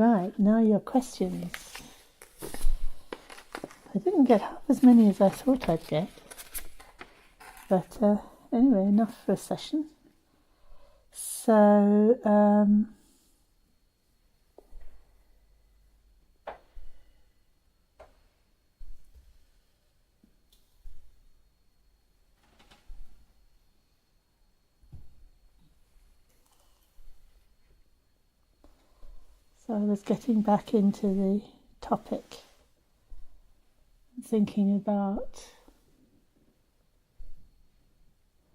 Right, now your questions. I didn't get half as many as I thought I'd get. But anyway, enough for a session. So, I was getting back into the topic, thinking about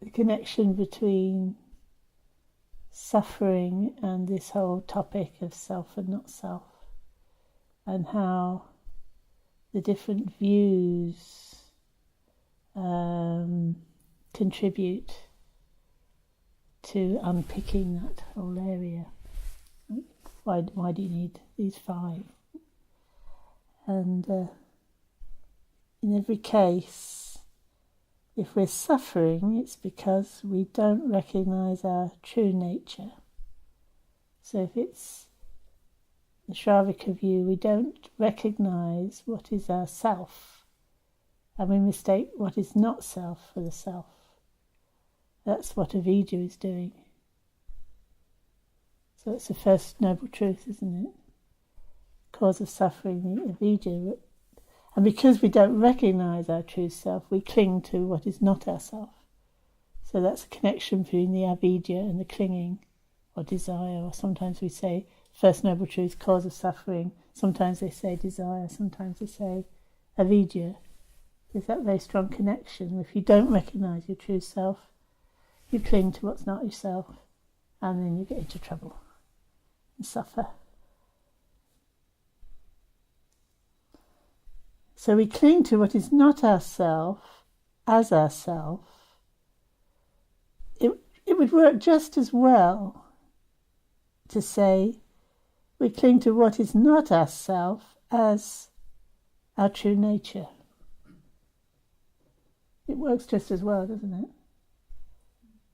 the connection between suffering and this whole topic of self and not self, and how the different views contribute to unpicking that whole area. Why do you need these 5? And in every case, if we're suffering, it's because we don't recognize our true nature. So if it's the Shravaka view, we don't recognize what is our self, and we mistake what is not self for the self. That's what Avidya is doing. So it's the first noble truth, isn't it? Cause of suffering, the Avidya. And because we don't recognize our true self, we cling to what is not ourself. So that's a connection between the avidya and the clinging or desire. Or sometimes we say first noble truth, cause of suffering. Sometimes they say desire. Sometimes they say avidya. There's that very strong connection. If you don't recognize your true self, you cling to what's not yourself, and then you get into trouble and suffer. So we cling to what is not ourself as ourself. It would work just as well to say we cling to what is not ourself as our true nature. It works just as well, doesn't it?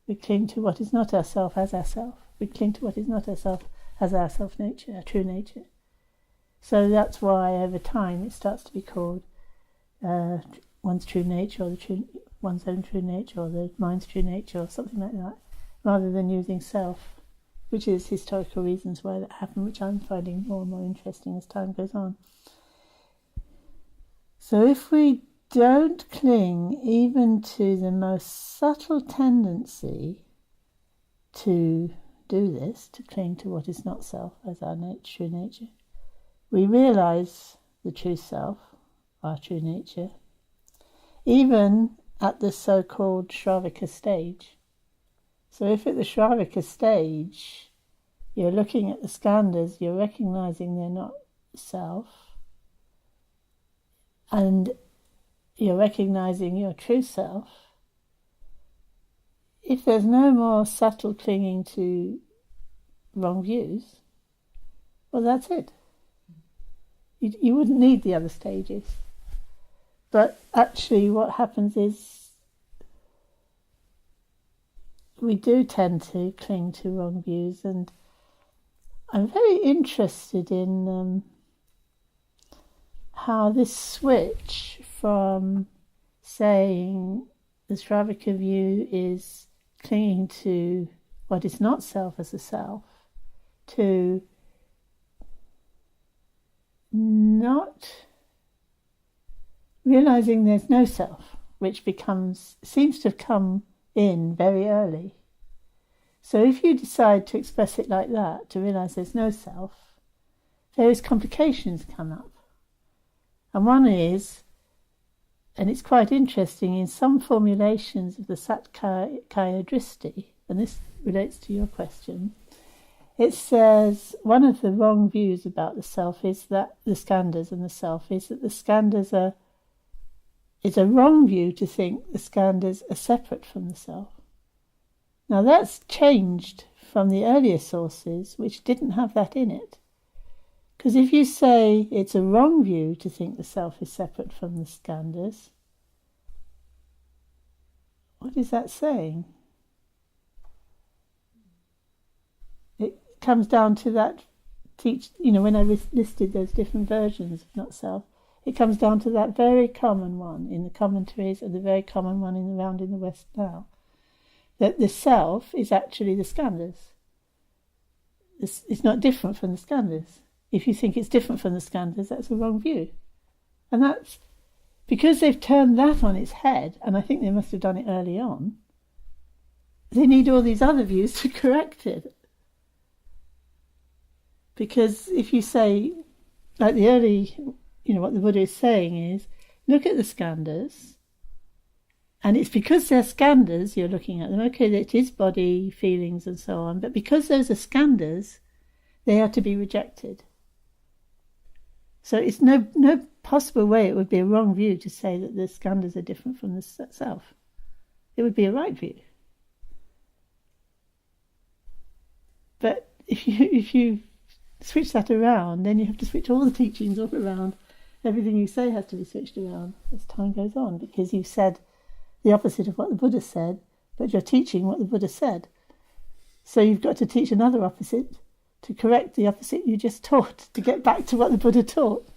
We cling to what is not ourself as ourself. We cling to what is not ourself as our self-nature, our true nature. So that's why over time it starts to be called one's true nature, or one's own true nature, or the mind's true nature, or something like that, rather than using self, which is historical reasons why that happened, which I'm finding more and more interesting as time goes on. So if we don't cling even to the most subtle tendency to do this, to cling to what is not self as our true nature, we realize the true self, our true nature, even at the so-called Shravaka stage. So if at the Shravaka stage you're looking at the Skanders, you're recognizing they're not self, and you're recognizing your true self, if there's no more subtle clinging to wrong views, well, that's it. You wouldn't need the other stages. But actually what happens is we do tend to cling to wrong views, and I'm very interested in how this switch from saying the Shravaka view is clinging to what is not self as a self, to not realizing there's no self, which seems to have come in very early. So if you decide to express it like that, to realize there's no self, various complications come up. And one is, and it's quite interesting, in some formulations of the Satkaya Dristi, and this relates to your question, it says one of the wrong views about the self is that the Skanders and the self is that the Skanders are, it's a wrong view to think the Skanders are separate from the self. Now that's changed from the earlier sources, which didn't have that in it. Because if you say it's a wrong view to think the self is separate from the Skanders, what is that saying? It comes down to that teach, when I listed those different versions of not self, it comes down to that very common one in the commentaries and the very common one around in the West now, that the self is actually the Skanders. It's not different from the Skanders. If you think it's different from the Skanders, that's a wrong view. And that's because they've turned that on its head, and I think they must have done it early on. They need all these other views to correct it. Because if you say, like the early, what the Buddha is saying is, look at the Skanders, and it's because they're Skanders you're looking at them. Okay, it is body, feelings, and so on, but because those are Skanders, they are to be rejected. So it's no possible way it would be a wrong view to say that the Skanders are different from the self. It would be a right view. But if you switch that around, then you have to switch all the teachings all around. Everything you say has to be switched around as time goes on, because you've said the opposite of what the Buddha said, but you're teaching what the Buddha said. So you've got to teach another opposite to correct the opposite you just taught, to get back to what the Buddha taught,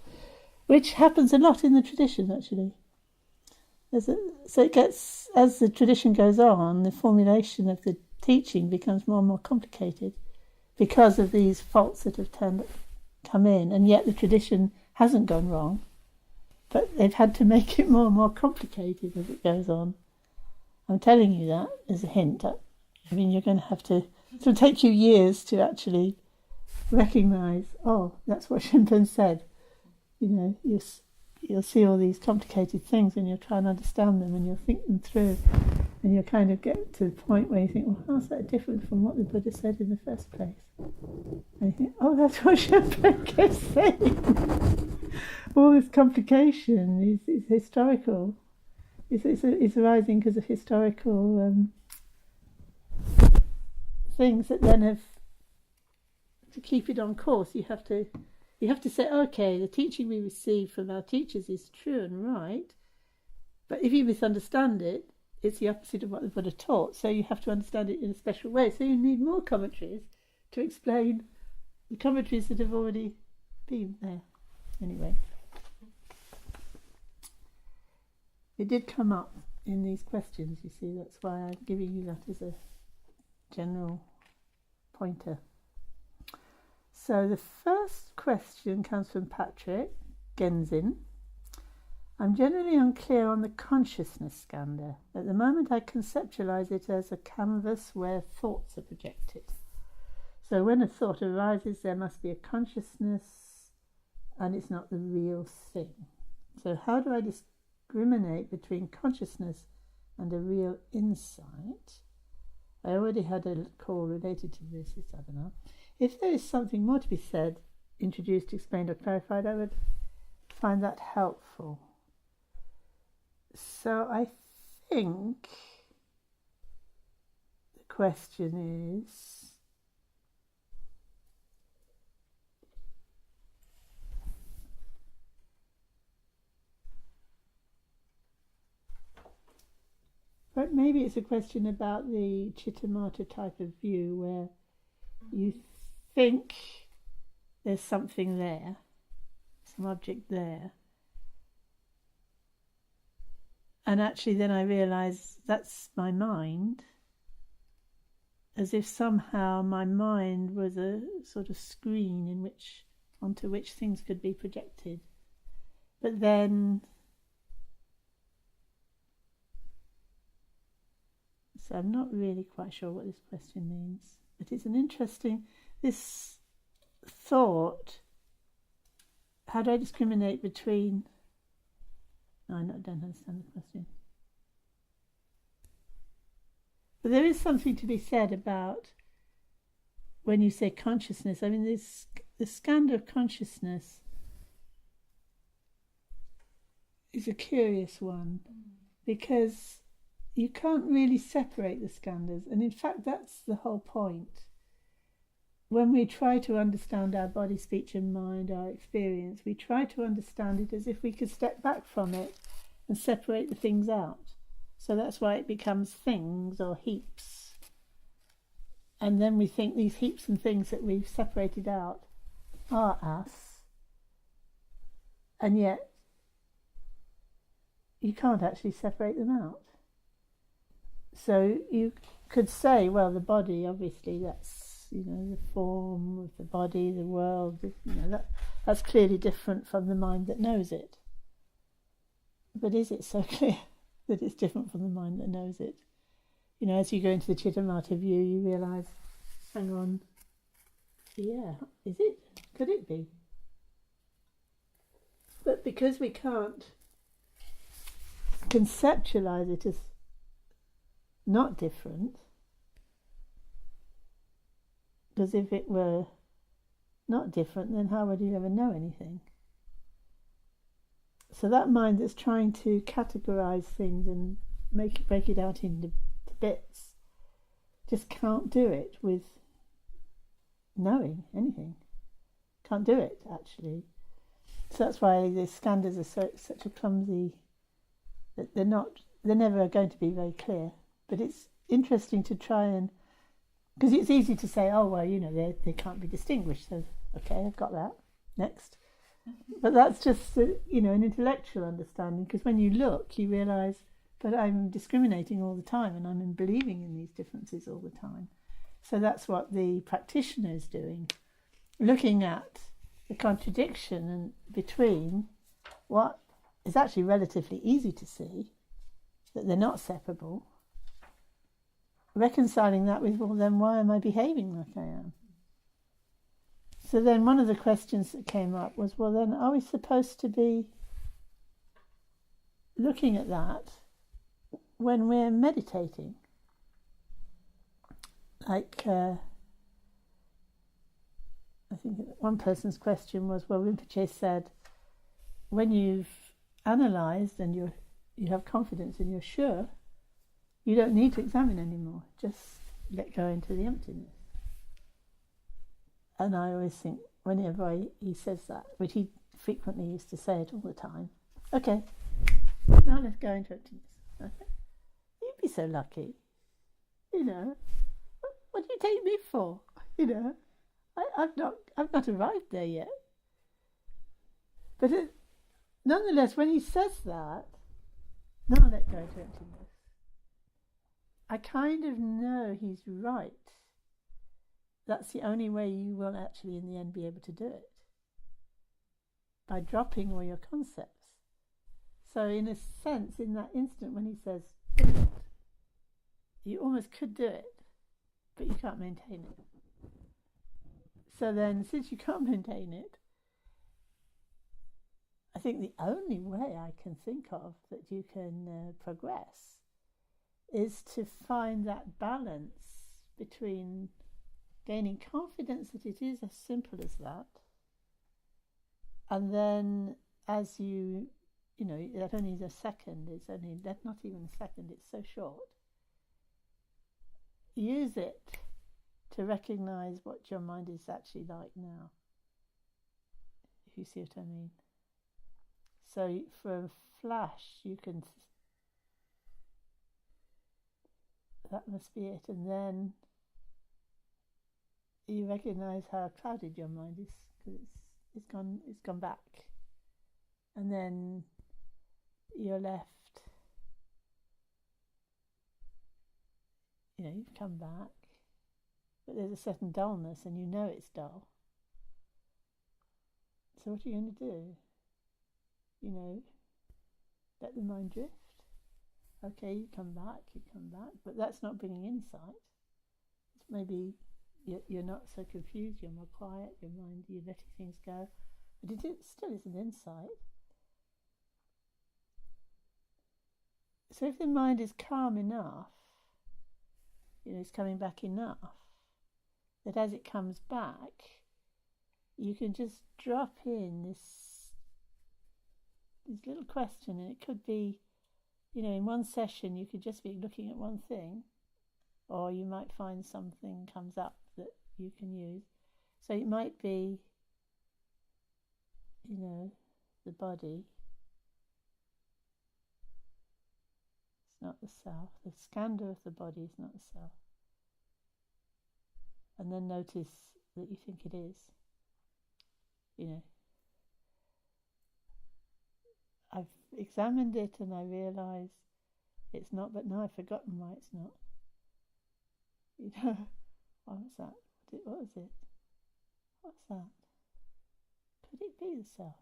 which happens a lot in the tradition, actually. So it gets, as the tradition goes on, the formulation of the teaching becomes more and more complicated because of these faults that have come in, and yet the tradition hasn't gone wrong, but they've had to make it more and more complicated as it goes on. I'm telling you that as a hint. I mean, you're going to have to... It'll take you years to actually recognise, oh, that's what Shinpen said. You'll see all these complicated things and you'll try and understand them and you'll think them through, and you'll kind of get to the point where you think, well, how's that different from what the Buddha said in the first place? And you think, oh, that's what Shinpen kept saying. All this complication is historical. It's arising because of historical things that then have, to keep it on course, you have to say, okay, the teaching we receive from our teachers is true and right, but if you misunderstand it, it's the opposite of what the Buddha taught, so you have to understand it in a special way. So you need more commentaries to explain the commentaries that have already been there. Anyway, it did come up in these questions, you see, that's why I'm giving you that as a general pointer. So the first question comes from Patrick Genzin. I'm generally unclear on the consciousness Skander. At the moment I conceptualize it as a canvas where thoughts are projected. So when a thought arises, there must be a consciousness and it's not the real thing. So how do I discriminate between consciousness and a real insight? I already had a call related to this, I don't know. If there is something more to be said, introduced, explained or clarified, I would find that helpful. So I think the question is, but maybe it's a question about the Chittamata type of view where you think there's something there, some object there, and actually then I realise that's my mind, as if somehow my mind was a sort of screen onto which things could be projected. But then, so I'm not really quite sure what this question means, but it's an interesting, this thought, how do I discriminate between, no, I don't understand the question. But there is something to be said about when you say consciousness. I mean, the Skander of consciousness is a curious one, because you can't really separate the Skanders, and in fact that's the whole point. When we try to understand our body, speech and mind, our experience, we try to understand it as if we could step back from it and separate the things out. So that's why it becomes things or heaps. And then we think these heaps and things that we've separated out, are us, and yet you can't actually separate them out. So you could say, well, the body, obviously, that's, the form of the body, the world, that's clearly different from the mind that knows it. But is it so clear that it's different from the mind that knows it? As you go into the Chittamata view, you realise, hang on, yeah, is it? Could it be? But because we can't conceptualise it as not different, because if it were not different, then how would you ever know anything? So that mind that's trying to categorise things and break it out into bits just can't do it with knowing anything. Can't do it, actually. So that's why the Skanders are such a clumsy, that they're never going to be very clear. But it's interesting to try and, because it's easy to say, oh, well, they can't be distinguished, so okay, I've got that, next. But that's just, an intellectual understanding, because when you look, you realise, but I'm discriminating all the time, and I'm believing in these differences all the time. So that's what the practitioner is doing, looking at the contradiction between what is actually relatively easy to see, that they're not separable, reconciling that with, well, then why am I behaving like I am? So then one of the questions that came up was, well, then are we supposed to be looking at that when we're meditating? Like, I think one person's question was, well, Rinpoche said, when you've analysed and you have confidence and you're sure, you don't need to examine anymore. Just let go into the emptiness. And I always think, whenever he says that, which he frequently used to say it all the time, okay, now let's go into emptiness. Okay? You'd be so lucky. What do you take me for? I've not arrived there yet. But nonetheless, when he says that, now let go into emptiness, I kind of know he's right. That's the only way you will actually in the end be able to do it, by dropping all your concepts. So in a sense, in that instant when he says do it, you almost could do it, but you can't maintain it. So then, since you can't maintain it, I think the only way I can think of that you can progress is to find that balance between gaining confidence that it is as simple as that, and then as that only is a second, it's only not even a second, it's so short, use it to recognise what your mind is actually like now, if you see what I mean. So for a flash, that must be it, and then you recognise how clouded your mind is, because it's gone back, and then you're left, you've come back, but there's a certain dullness, and it's dull. So what are you going to do? Let the mind drift. Okay, you come back, but that's not bringing insight. It's maybe you're not so confused, you're more quiet, your mind, you're letting things go, but it still is an insight. So if the mind is calm enough, it's coming back enough, that as it comes back, you can just drop in this little question, and it could be, in one session you could just be looking at one thing, or you might find something comes up that you can use. So it might be, the body. It's not the self. The Skander of the body is not the self. And then notice that you think it is. I've examined it and I realise it's not, but now I've forgotten why it's not. What was that? What was it? What's that? Could it be the self?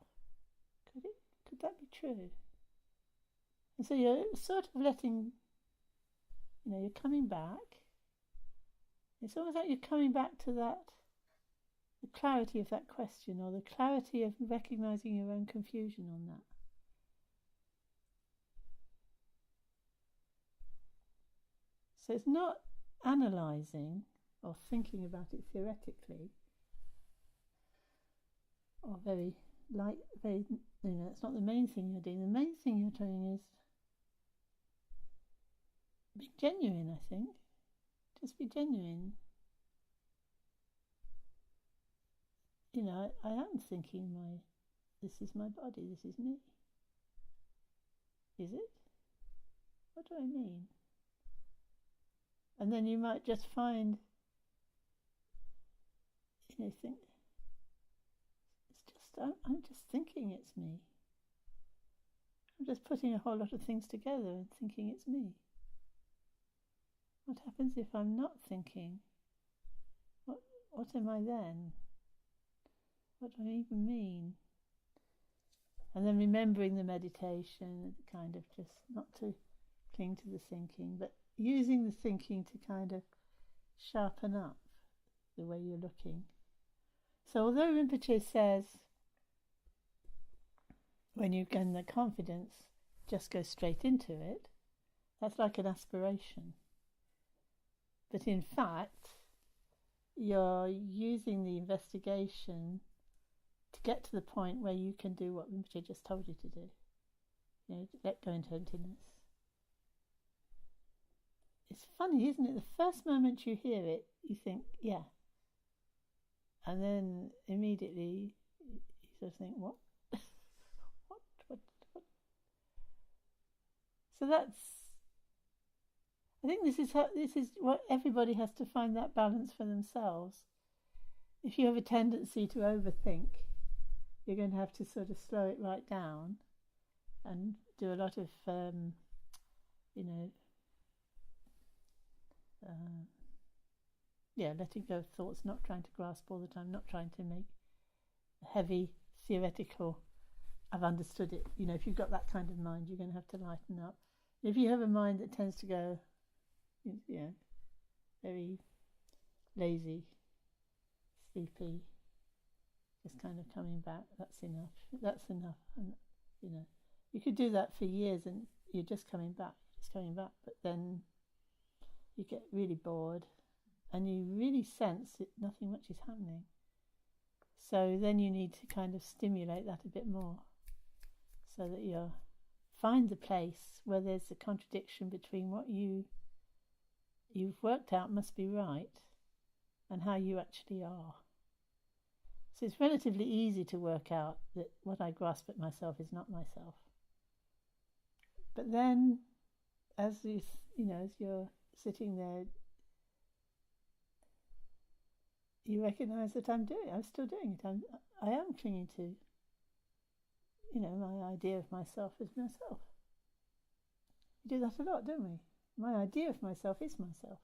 Could that be true? And so you're sort of letting, you're coming back. It's almost like you're coming back to that, the clarity of that question, or the clarity of recognising your own confusion on that. So it's not analysing or thinking about it theoretically, or very, it's not the main thing you're doing. The main thing you're doing is be genuine, I think. Just be genuine. I am thinking this is my body, this is me. Is it? What do I mean? And then you might just find, think, it's just, I'm just thinking it's me. I'm just putting a whole lot of things together and thinking it's me. What happens if I'm not thinking? What am I then? What do I even mean? And then remembering the meditation, kind of just not to cling to the thinking, but using the thinking to kind of sharpen up the way you're looking. So although Rinpoche says, when you gain the confidence, just go straight into it, that's like an aspiration. But in fact, you're using the investigation to get to the point where you can do what Rinpoche just told you to do. Let go into emptiness. It's funny, isn't it? The first moment you hear it, you think, yeah. And then immediately you sort of think, what? What? So I think this is what everybody has to find, that balance for themselves. If you have a tendency to overthink, you're going to have to sort of slow it right down and do a lot of, letting go of thoughts, not trying to grasp all the time, not trying to make heavy theoretical, I've understood it. If you've got that kind of mind, you're going to have to lighten up. If you have a mind that tends to go, very lazy, sleepy, just kind of coming back, that's enough. And, you could do that for years and you're just coming back, but then you get really bored and you really sense that nothing much is happening. So then you need to kind of stimulate that a bit more so that you find the place where there's a contradiction between what you've worked out must be right and how you actually are. So it's relatively easy to work out that what I grasp at myself is not myself. But then, as you're sitting there, you recognise that I'm still doing it. I am clinging to, my idea of myself as myself. We do that a lot, don't we? My idea of myself is myself,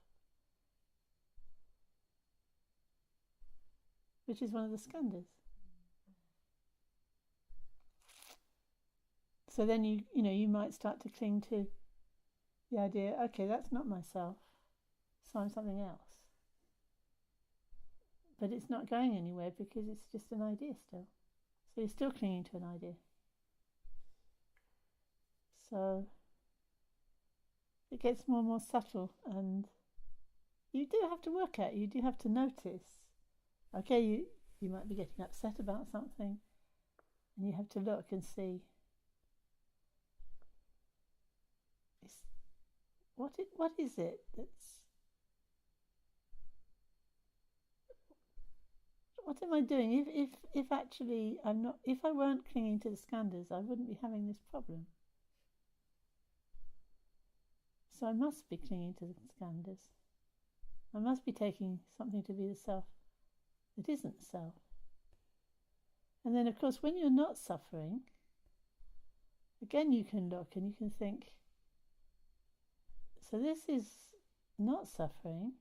which is one of the Skanders. So then you might start to cling to the idea, okay, that's not myself, so I'm something else. But it's not going anywhere because it's just an idea still. So you're still clinging to an idea. So it gets more and more subtle, and you do have to work at it. You do have to notice. Okay, you might be getting upset about something, and you have to look and see, what is it that's... What am I doing? If actually I'm not... If I weren't clinging to the Skanders, I wouldn't be having this problem. So I must be clinging to the Skanders. I must be taking something to be the self that isn't self. And then, of course, when you're not suffering, again, you can look and you can think, so this is not suffering,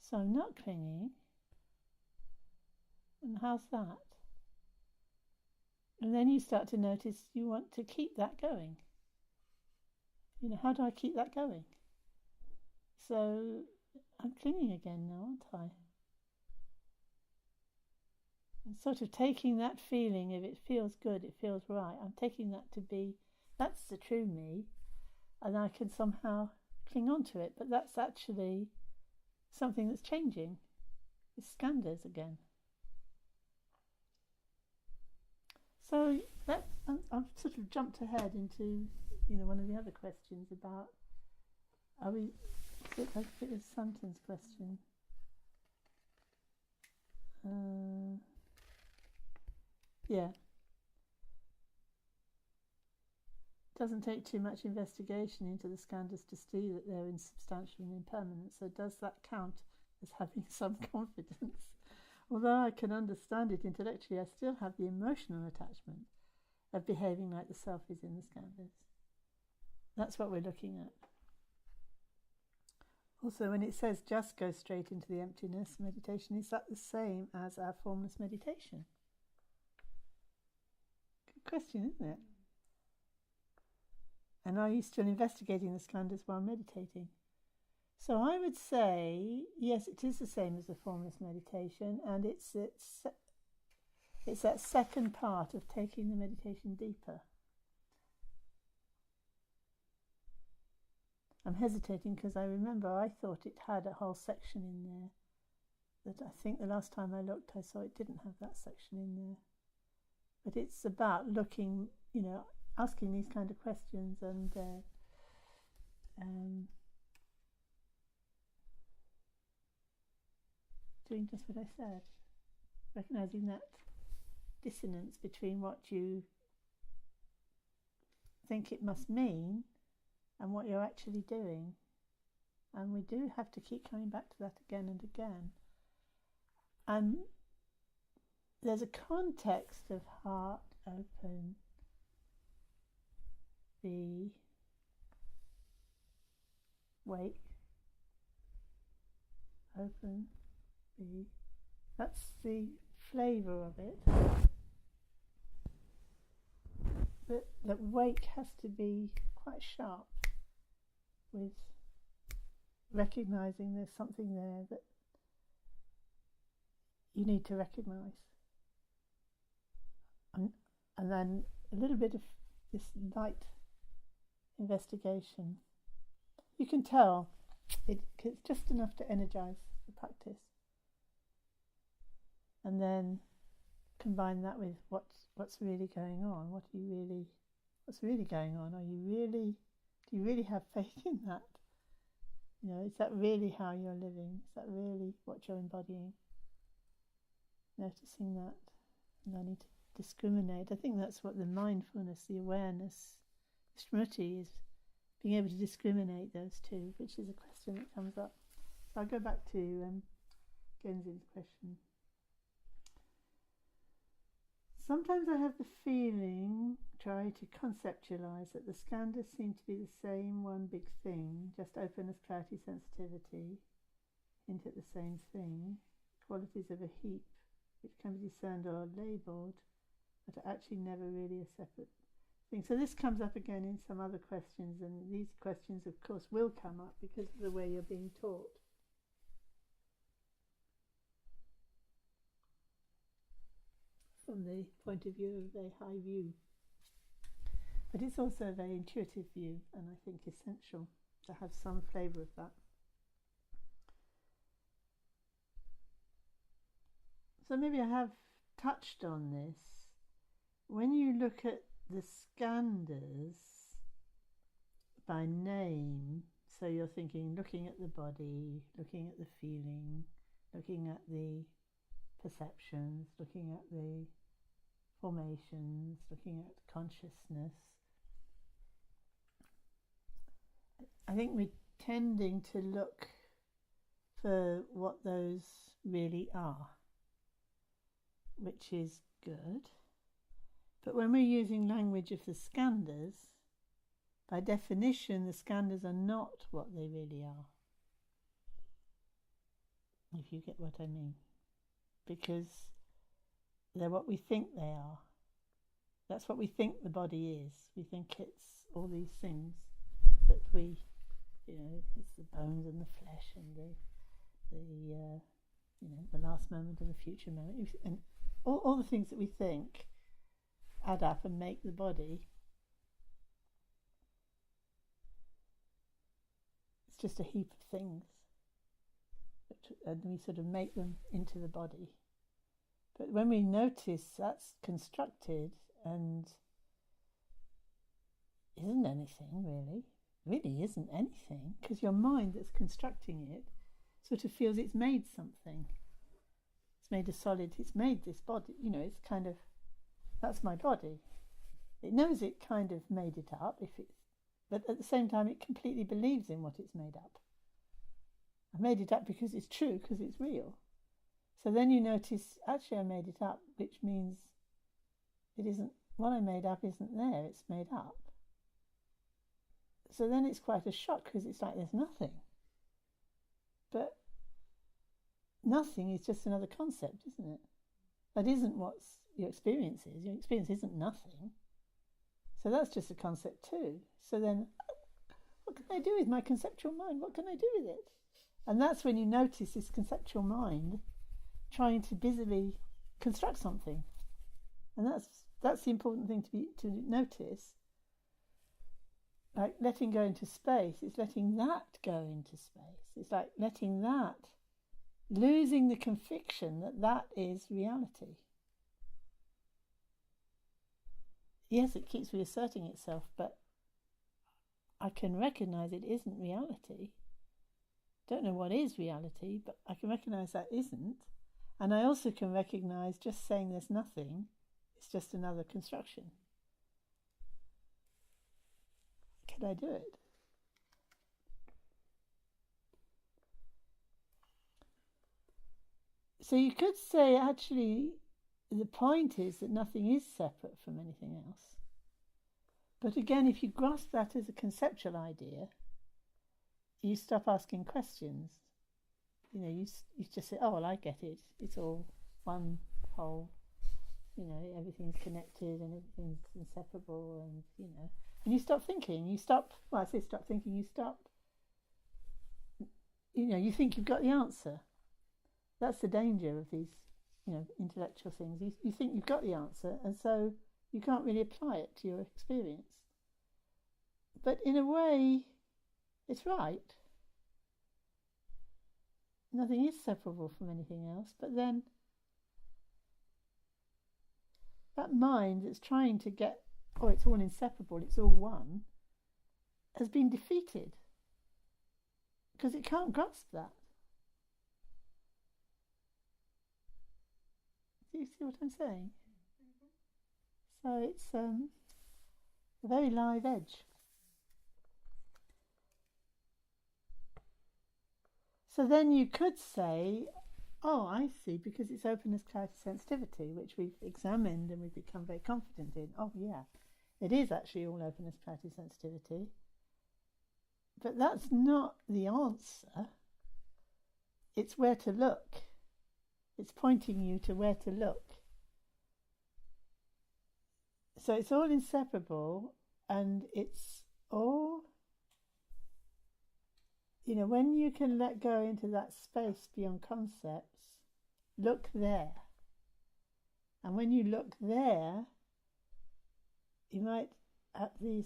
so I'm not clinging, and how's that? And then you start to notice you want to keep that going. How do I keep that going? So I'm clinging again now, aren't I? And sort of taking that feeling, if it feels good, it feels right, I'm taking that to be, that's the true me, and I can somehow cling on to it, but that's actually something that's changing. It's Skanders again. So that I've sort of jumped ahead into, one of the other questions about, it was a sentence question. Yeah. Doesn't take too much investigation into the Skanders to see that they're insubstantial and impermanent. So does that count as having some confidence? Although I can understand it intellectually, I still have the emotional attachment of behaving like the self is in the Skanders. That's what we're looking at. Also, when it says just go straight into the emptiness meditation, is that the same as our formless meditation? Good question, isn't it? And are you still investigating the Skanders while meditating? So I would say, yes, it is the same as the formless meditation, and it's that second part of taking the meditation deeper. I'm hesitating because I remember I thought it had a whole section in there that I think the last time I looked I saw it didn't have that section in there. But it's about looking, asking these kind of questions and doing just what I said, recognising that dissonance between what you think it must mean and what you're actually doing. And we do have to keep coming back to that again and again. And there's a context of heart open, be, wake, open, be. That's the flavour of it. But that wake has to be quite sharp with recognising there's something there that you need to recognise. And then a little bit of this light investigation. You can tell it's just enough to energise the practice. And then combine that with what's really going on. What's really going on? Do you really have faith in that? Is that really how you're living? Is that really what you're embodying? Noticing that, and I need to discriminate. I think that's what the mindfulness, the awareness, Smriti is being able to discriminate those two, which is a question that comes up. So I'll go back to Genzin's question. Sometimes I have the feeling, try to conceptualise, that the Skanders seem to be the same one big thing, just openness, clarity, sensitivity, hint at the same thing, qualities of a heap, which can be discerned or labelled, but are actually never really a separate thing. So this comes up again in some other questions, and these questions, of course, will come up because of the way you're being taught. From the point of view of a high view. But it's also a very intuitive view, and I think essential to have some flavour of that. So maybe I have touched on this. When you look at the Skanders by name, so you're looking at the body, looking at the feeling, looking at the perceptions, looking at the formations, looking at consciousness. I think we're tending to look for what those really are. which is good. But when we're using language of the Skanders, by definition, the Skanders are not what they really are. If you get what I mean. Because they're what we think they are. That's what we think the body is. We think it's all these things that we, it's the bones and the flesh and the last moment and the future moment. And all the things that we think add up and make the body. It's just a heap of things. And we sort of make them into the body. But when we notice that's constructed and isn't anything really isn't anything, because your mind that's constructing it sort of feels it's made something. It's made a solid, it's made this body, it's kind of, that's my body. It knows it kind of made it up, but at the same time it completely believes in what it's made up. I made it up because it's true, because it's real. So then you notice, actually I made it up, which means it isn't, what I made up isn't there, it's made up. So then it's quite a shock, because it's like there's nothing. But nothing is just another concept, isn't it? That isn't what your experience is. Your experience isn't nothing. So that's just a concept too. So then, what can I do with my conceptual mind? What can I do with it? And that's when you notice this conceptual mind trying to busily construct something. And that's the important thing to notice. Like letting go into space, it's letting that go into space. It's like letting that, losing the conviction that is reality. Yes, it keeps reasserting itself, but I can recognize it isn't reality. Don't know what is reality, but I can recognize that isn't. And I also can recognize just saying there's nothing, it's just another construction. Can I do it? So you could say, actually, the point is that nothing is separate from anything else. But again, if you grasp that as a conceptual idea, you stop asking questions. You just say, oh, well, I get it. It's all one whole. Everything's connected and everything's inseparable, and and you stop thinking. You stop. Well, I say stop thinking. You stop. You think you've got the answer. That's the danger of these, intellectual things. You think you've got the answer, and so you can't really apply it to your experience. But in a way, it's right. Nothing is separable from anything else, but then that mind that's trying to get, it's all inseparable, it's all one, has been defeated because it can't grasp that. Do you see what I'm saying? So it's a very live edge. So then you could say, oh, I see, because it's openness, clarity, sensitivity, which we've examined and we've become very confident in. Oh, yeah, it is actually all openness, clarity, sensitivity. But that's not the answer. It's where to look. It's pointing you to where to look. So it's all inseparable, and it's all, when you can let go into that space beyond concepts, look there. And when you look there, you might have this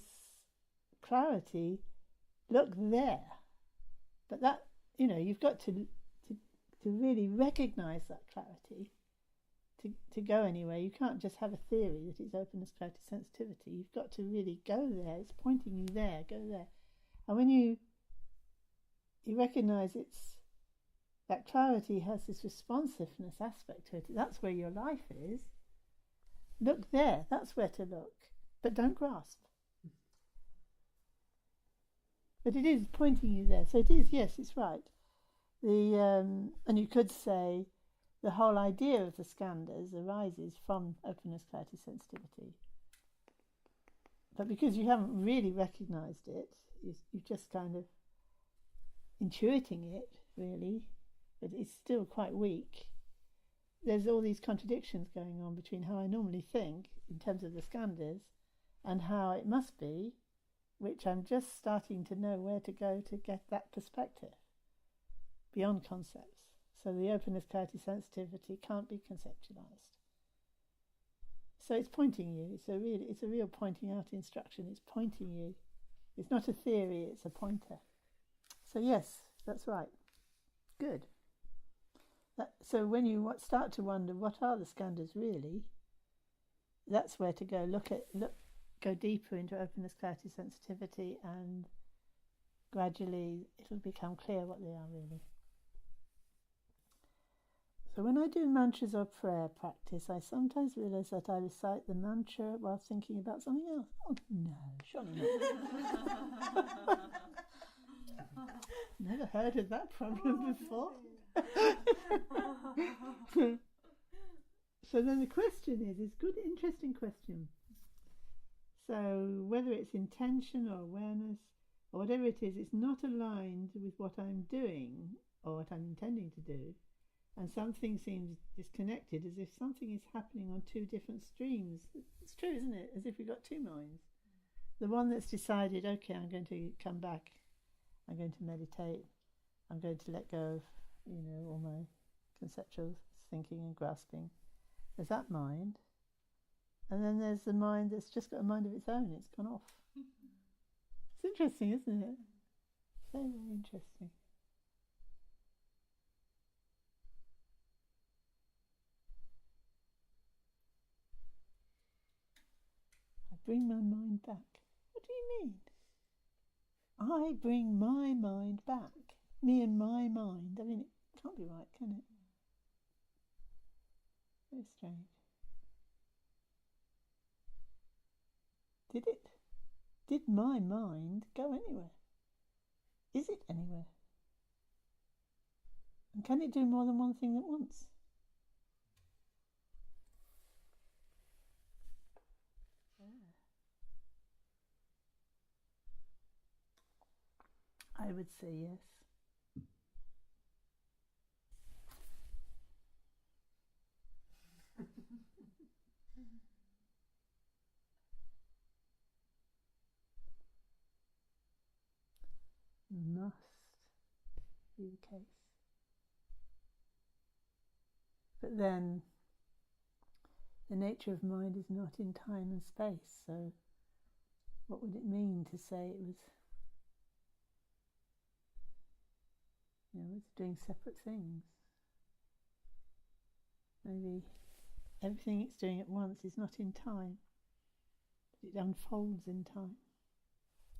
clarity, look there. But that, you've got to really recognize that clarity to go anywhere. You can't just have a theory that it's openness, clarity, sensitivity. You've got to really go there. It's pointing you there, go there. And when you recognize that clarity has this responsiveness aspect to it, that's where your life is. Look there, that's where to look. But don't grasp. But it is pointing you there. So it is, yes, it's right. And you could say the whole idea of the Skanders arises from openness, clarity, sensitivity. But because you haven't really recognised it, you're just kind of intuiting it, really, but it's still quite weak. There's all these contradictions going on between how I normally think in terms of the Skanders and how it must be, which I'm just starting to know where to go to get that perspective beyond concepts. So the openness, clarity, sensitivity can't be conceptualized. So it's pointing you. It's a real pointing out instruction. It's pointing you. It's not a theory. It's a pointer. So yes, that's right. Good. So when you start to wonder what are the Skanders really, that's where to go. Go deeper into openness, clarity, sensitivity, and gradually it'll become clear what they are really. So when I do mantras or prayer practice, I sometimes realise that I recite the mantra while thinking about something else. Oh no, surely not. Never heard of that problem before. So then the question is good, interesting question. So whether it's intention or awareness or whatever it is, it's not aligned with what I'm doing or what I'm intending to do. And something seems disconnected, as if something is happening on two different streams. It's true, isn't it? As if we've got two minds. The one that's decided, okay, I'm going to come back, I'm going to meditate, I'm going to let go of, all my conceptual thinking and grasping. There's that mind. And then there's the mind that's just got a mind of its own. It's gone off. It's interesting, isn't it? Very, very interesting. I bring my mind back. What do you mean? I bring my mind back. Me and my mind. I mean, it can't be right, can it? Very strange. Did my mind go anywhere? Is it anywhere? And can it do more than one thing at once? I would say yes. Must be the case. But then the nature of mind is not in time and space, so what would it mean to say it was it's doing separate things? Maybe everything it's doing at once is not in time, but it unfolds in time.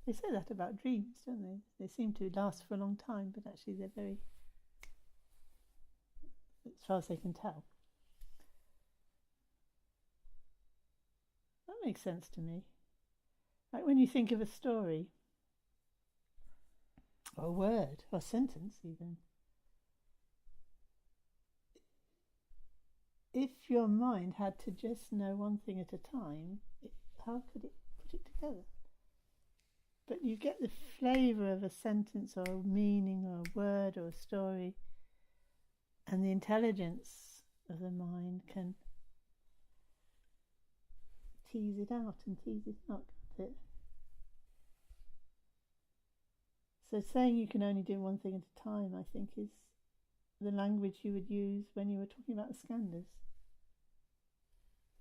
They say that about dreams, don't they? They seem to last for a long time, but actually they're very, as far as they can tell. That makes sense to me. Like when you think of a story, or a word, or a sentence even. If your mind had to just know one thing at a time, how could it put it together? But you get the flavour of a sentence or a meaning or a word or a story, and the intelligence of the mind can tease it out and tease it out, can't it? So saying you can only do one thing at a time, I think, is the language you would use when you were talking about the Skanders.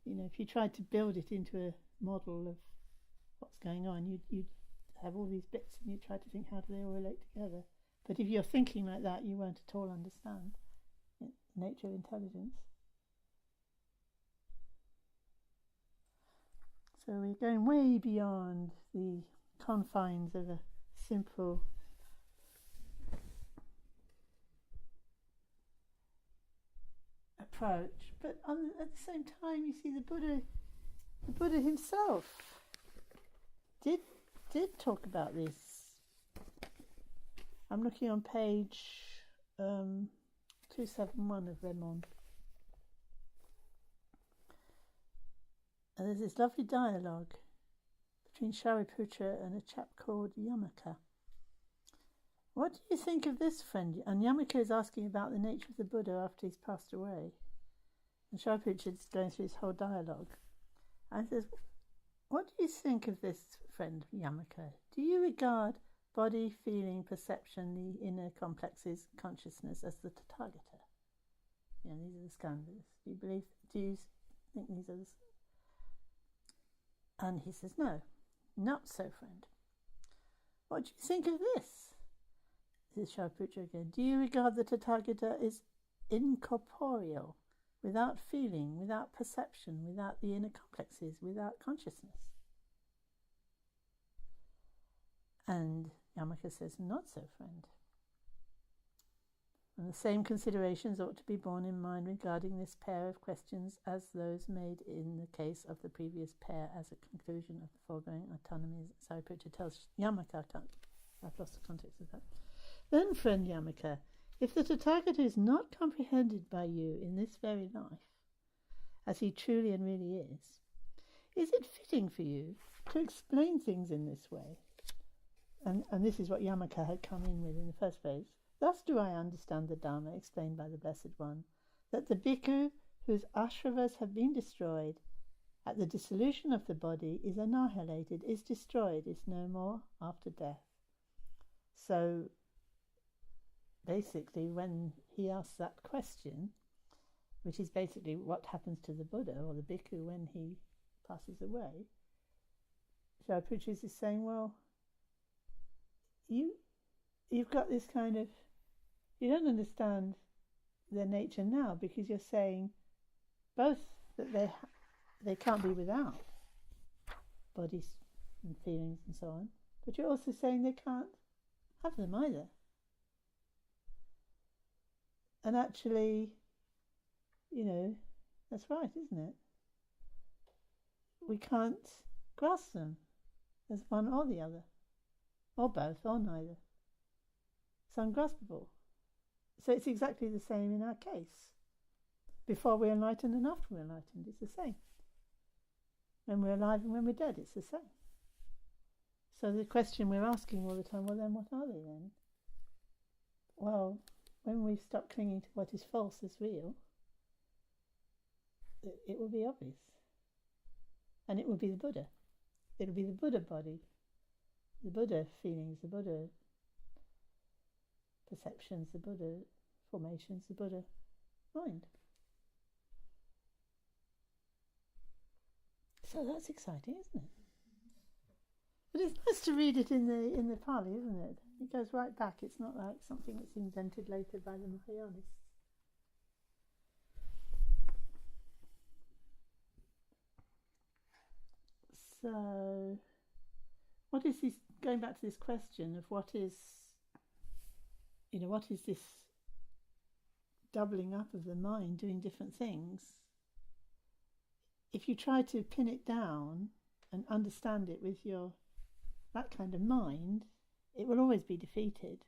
If you tried to build it into a model of what's going on, you'd have all these bits and you'd try to think how do they all relate together. But if you're thinking like that, you won't at all understand the nature of intelligence. So we're going way beyond the confines of a simple approach, but at the same time, you see the Buddha himself did talk about this. I'm looking on page 271 of Renan. And there's this lovely dialogue between Shariputra and a chap called Yamaka. What do you think of this, friend? And Yamaka is asking about the nature of the Buddha after he's passed away. And Shariputra is going through this whole dialogue. And he says, what do you think of this, friend Yamaka? Do you regard body, feeling, perception, the inner complexes, consciousness as the Tathagata? These are the Skanders. Do you think these are the... And he says, no, not so, friend. What do you think of this? This is Shariputra again. Do you regard the Tathagata as incorporeal, without feeling, without perception, without the inner complexes, without consciousness? And Yamaka says, not so, friend. And the same considerations ought to be borne in mind regarding this pair of questions as those made in the case of the previous pair as a conclusion of the foregoing autonomies. Shariputra tells Yamaka, I've lost the context of that. Then, friend Yamaka, if the Tathagata is not comprehended by you in this very life, as he truly and really is it fitting for you to explain things in this way? And this is what Yamaka had come in with in the first place. Thus do I understand the Dharma explained by the Blessed One, that the bhikkhu whose ashravas have been destroyed at the dissolution of the body is annihilated, is destroyed, is no more after death. So basically, when he asks that question, which is basically what happens to the Buddha or the bhikkhu when he passes away, Shariputra is saying, well, you've got this kind of... You don't understand their nature now because you're saying both that they can't be without bodies and feelings and so on, but you're also saying they can't have them either. And actually, that's right, isn't it? We can't grasp them as one or the other, or both, or neither. It's ungraspable. So it's exactly the same in our case. Before we're enlightened and after we're enlightened, it's the same. When we're alive and when we're dead, it's the same. So the question we're asking all the time, well then what are they then? Well, when we stop clinging to what is false as real, it will be obvious. And it will be the Buddha. It'll be the Buddha body, the Buddha feelings, the Buddha perceptions, the Buddha formations, the Buddha mind. So that's exciting, isn't it? But it's nice to read it in the Pali, isn't it? It goes right back. It's not like something that's invented later by the Mahayanists. So, what is this? Going back to this question of what is this doubling up of the mind, doing different things? If you try to pin it down and understand it with that kind of mind, it will always be defeated.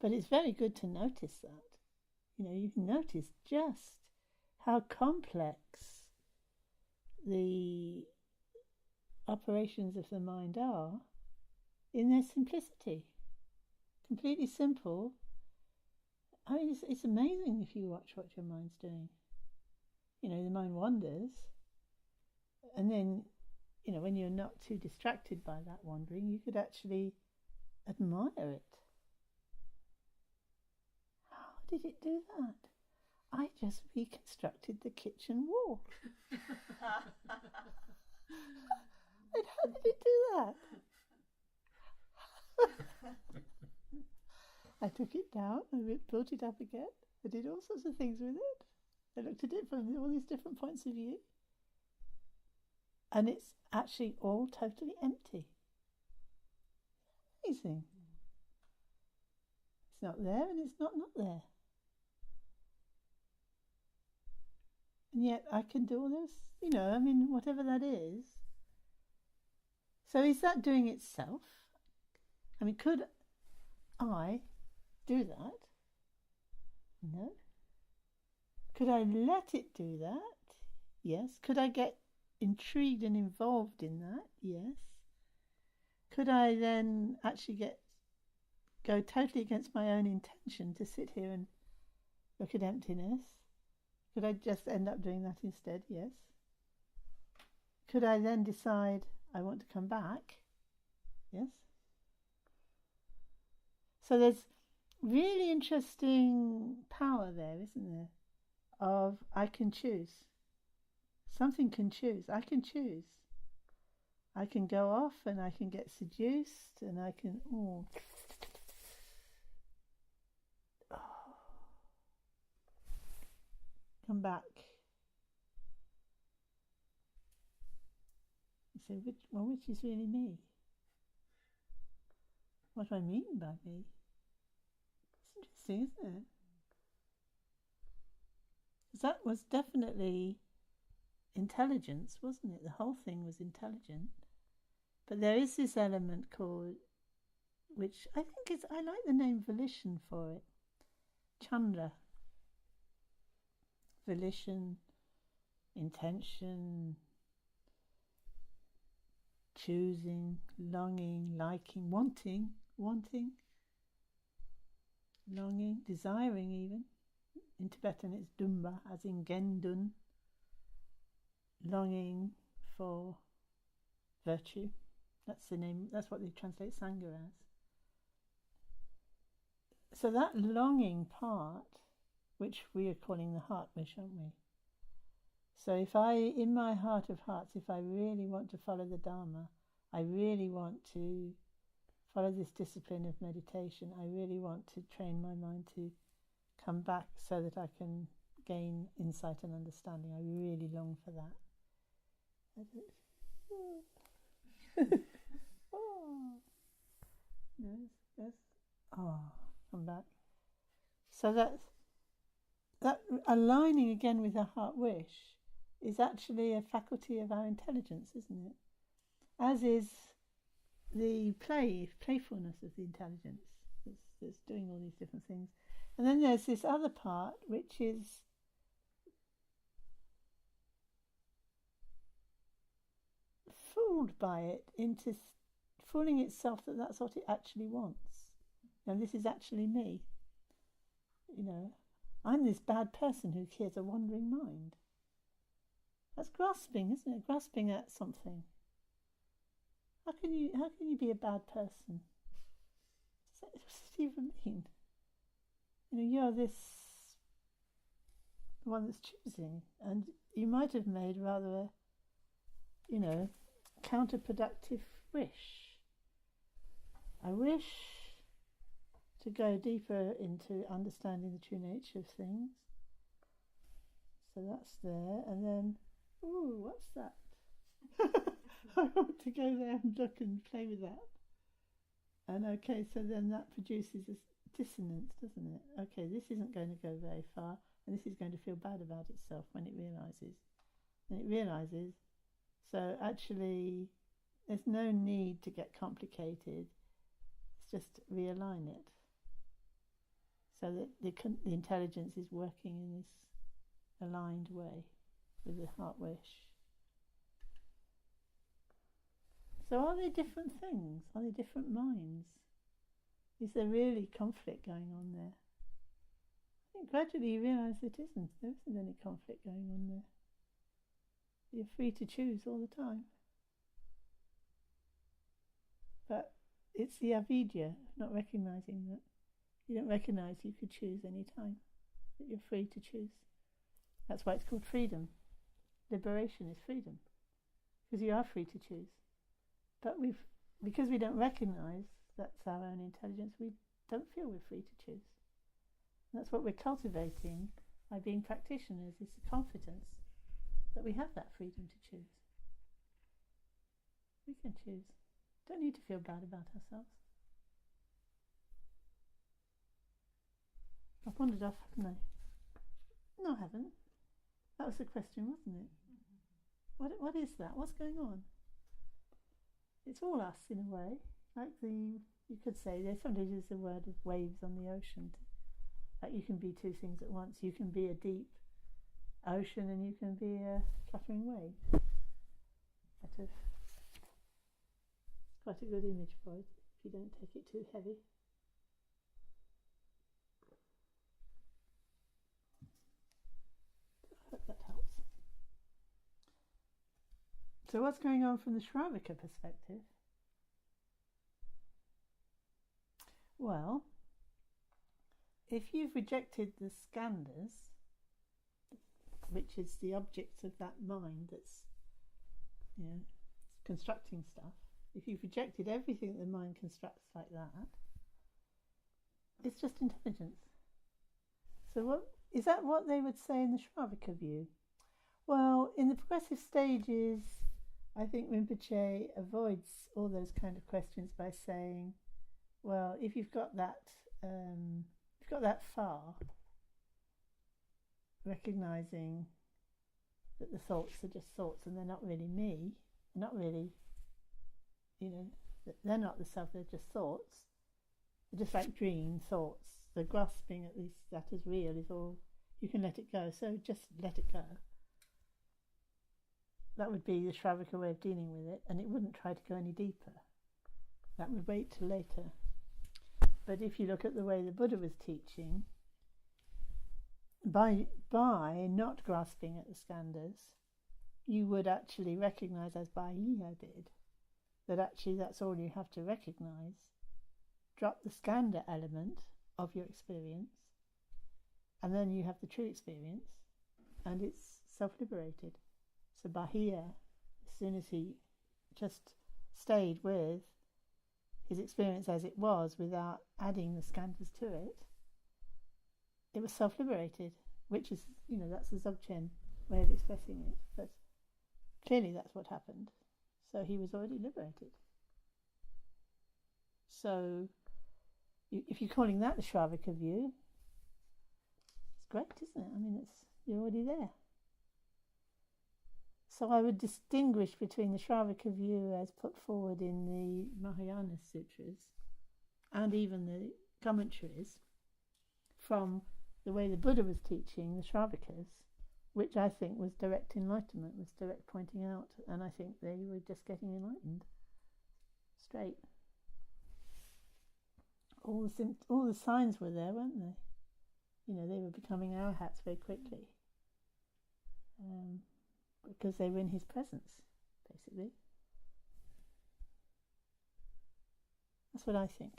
But it's very good to notice that. You can notice just how complex the operations of the mind are in their simplicity. Completely simple. I mean, it's amazing if you watch what your mind's doing. The mind wanders, and then, when you're not too distracted by that wandering, you could actually admire it. How did it do that? I just reconstructed the kitchen wall. And how did it do that? I took it down and built it up again. I did all sorts of things with it. I looked at it from all these different points of view. And it's actually all totally empty. Amazing. It's not there and it's not there. And yet I can do all this, whatever that is. So is that doing itself? I mean, could I do that? No. Could I let it do that? Yes. Could I get intrigued and involved in that? Yes. Could I then actually go totally against my own intention to sit here and look at emptiness? Could I just end up doing that instead? Yes. Could I then decide I want to come back? Yes. So there's really interesting power there, isn't there? Of I can choose. Something can choose. I can choose. I can go off and I can get seduced and I can... come back. You say, which is really me? What do I mean by me? It's interesting, isn't it? Because that was definitely intelligence, wasn't it? The whole thing was intelligent. But there is this element called, which I think is, I like the name volition for it. Chunder. Volition, intention, choosing, longing, liking, wanting, longing, desiring even. In Tibetan it's dumba, as in gendun, longing for virtue. That's the name, that's what they translate Sangha as. So that longing part, which we are calling the heart wish, aren't we? So if I, in my heart of hearts, if I really want to follow the Dharma, I really want to follow this discipline of meditation, I really want to train my mind to come back so that I can gain insight and understanding. I really long for that. Oh, yes. Oh, come back. So that aligning again with our heart wish is actually a faculty of our intelligence, isn't it? As is the playfulness of the intelligence that's doing all these different things. And then there's this other part which is fooled by it into fooling itself that that's what it actually wants. And this is actually me. You know, I'm this bad person who hears a wandering mind. That's grasping, isn't it? Grasping at something. How can you be a bad person? What does it even mean? You know, you're this one that's choosing, and you might have made rather a, counterproductive wish. I wish to go deeper into understanding the true nature of things. So that's there, and then, ooh, what's that? I want to go there and look and play with that. And okay, so then that produces a dissonance, doesn't it? Okay, this isn't going to go very far, and this is going to feel bad about itself when it realises. And it realises, so actually, there's no need to get complicated. It's just realign it. So that the intelligence is working in this aligned way with the heart wish. So are they different things? Are they different minds? Is there really conflict going on there? I think gradually you realise it isn't. There isn't any conflict going on there. You're free to choose all the time. But it's the avidya, not recognising that. You don't recognise you could choose any time, that you're free to choose. That's why it's called freedom. Liberation is freedom, because you are free to choose. But because we don't recognise that's our own intelligence, we don't feel we're free to choose. And that's what we're cultivating by being practitioners, is the confidence that we have that freedom to choose. We can choose. Don't need to feel bad about ourselves. I've wandered off, haven't I? No, I haven't. That was the question, wasn't it? What is that? What's going on? It's all us in a way. Like you could say, sometimes there's the word of waves on the ocean. Like you can be two things at once. You can be a deep ocean and you can be a fluttering wave. It's quite a good image for it if you don't take it too heavy. I hope that helps. So what's going on from the Shravaka perspective? Well, if you've rejected the Skanders, which is the objects of that mind that's, constructing stuff, if you've rejected everything that the mind constructs like that, it's just intelligence. So is that what they would say in the Shravaka view? Well, in the progressive stages, I think Rinpoche avoids all those kind of questions by saying, well, if you've got that far, recognizing that the thoughts are just thoughts and they're not really me, not really, they're not the self, they're just thoughts. They're just like dream thoughts. The grasping, at least that is real, is all, you can let it go. So just let it go. That would be the Shravaka way of dealing with it, and it wouldn't try to go any deeper. That would wait till later. But if you look at the way the Buddha was teaching, by not grasping at the Skanders, you would actually recognize, as Bahiya did, that actually that's all you have to recognize. Drop the Skander element of your experience, and then you have the true experience, and it's self-liberated. So Bahiya, as soon as he just stayed with his experience as it was without adding the Skanders to it, it was self-liberated, which is, that's the Dzogchen way of expressing it. But clearly that's what happened. So he was already liberated. So if you're calling that the Shravaka view, it's great, isn't it? I mean, you're already there. So I would distinguish between the Shravaka view as put forward in the Mahayana Sutras and even the commentaries from the way the Buddha was teaching the Shravakas, which I think was direct enlightenment, was direct pointing out, and I think they were just getting enlightened straight. All the signs were there, weren't they? They were becoming arahats very quickly. Because they were in his presence, basically. That's what I think.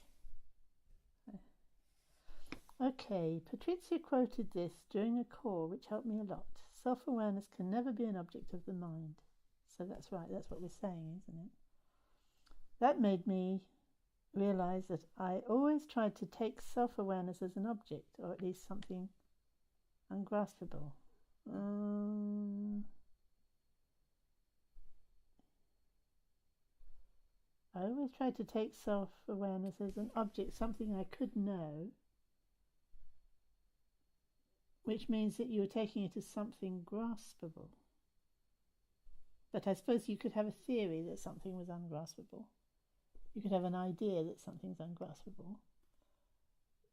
Okay, Patrizia quoted this during a call which helped me a lot. Self-awareness can never be an object of the mind. So that's right, that's what we're saying, isn't it? That made me realise that I always tried to take self-awareness as an object, or at least something ungraspable. I always tried to take self-awareness as an object, something I could know, which means that you were taking it as something graspable. But I suppose you could have a theory that something was ungraspable. You could have an idea that something's ungraspable,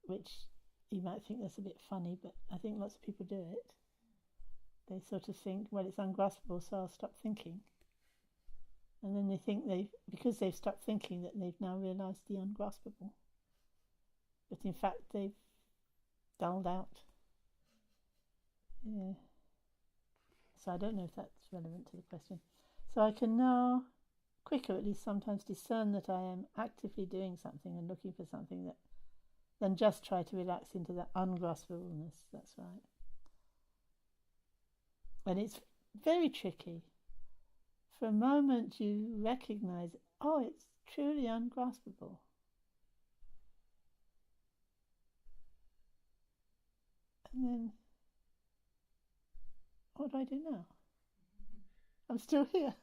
which you might think that's a bit funny, but I think lots of people do it. They sort of think, well, it's ungraspable, so I'll stop thinking. And then they think because they've stopped thinking, that they've now realised the ungraspable. But in fact, they've dulled out. Yeah. So I don't know if that's relevant to the question. So I can now, quicker at least sometimes, discern that I am actively doing something and looking for something than just try to relax into that ungraspableness. That's right. And it's very tricky. For a moment you recognise, it's truly ungraspable. And then, what do I do now? I'm still here.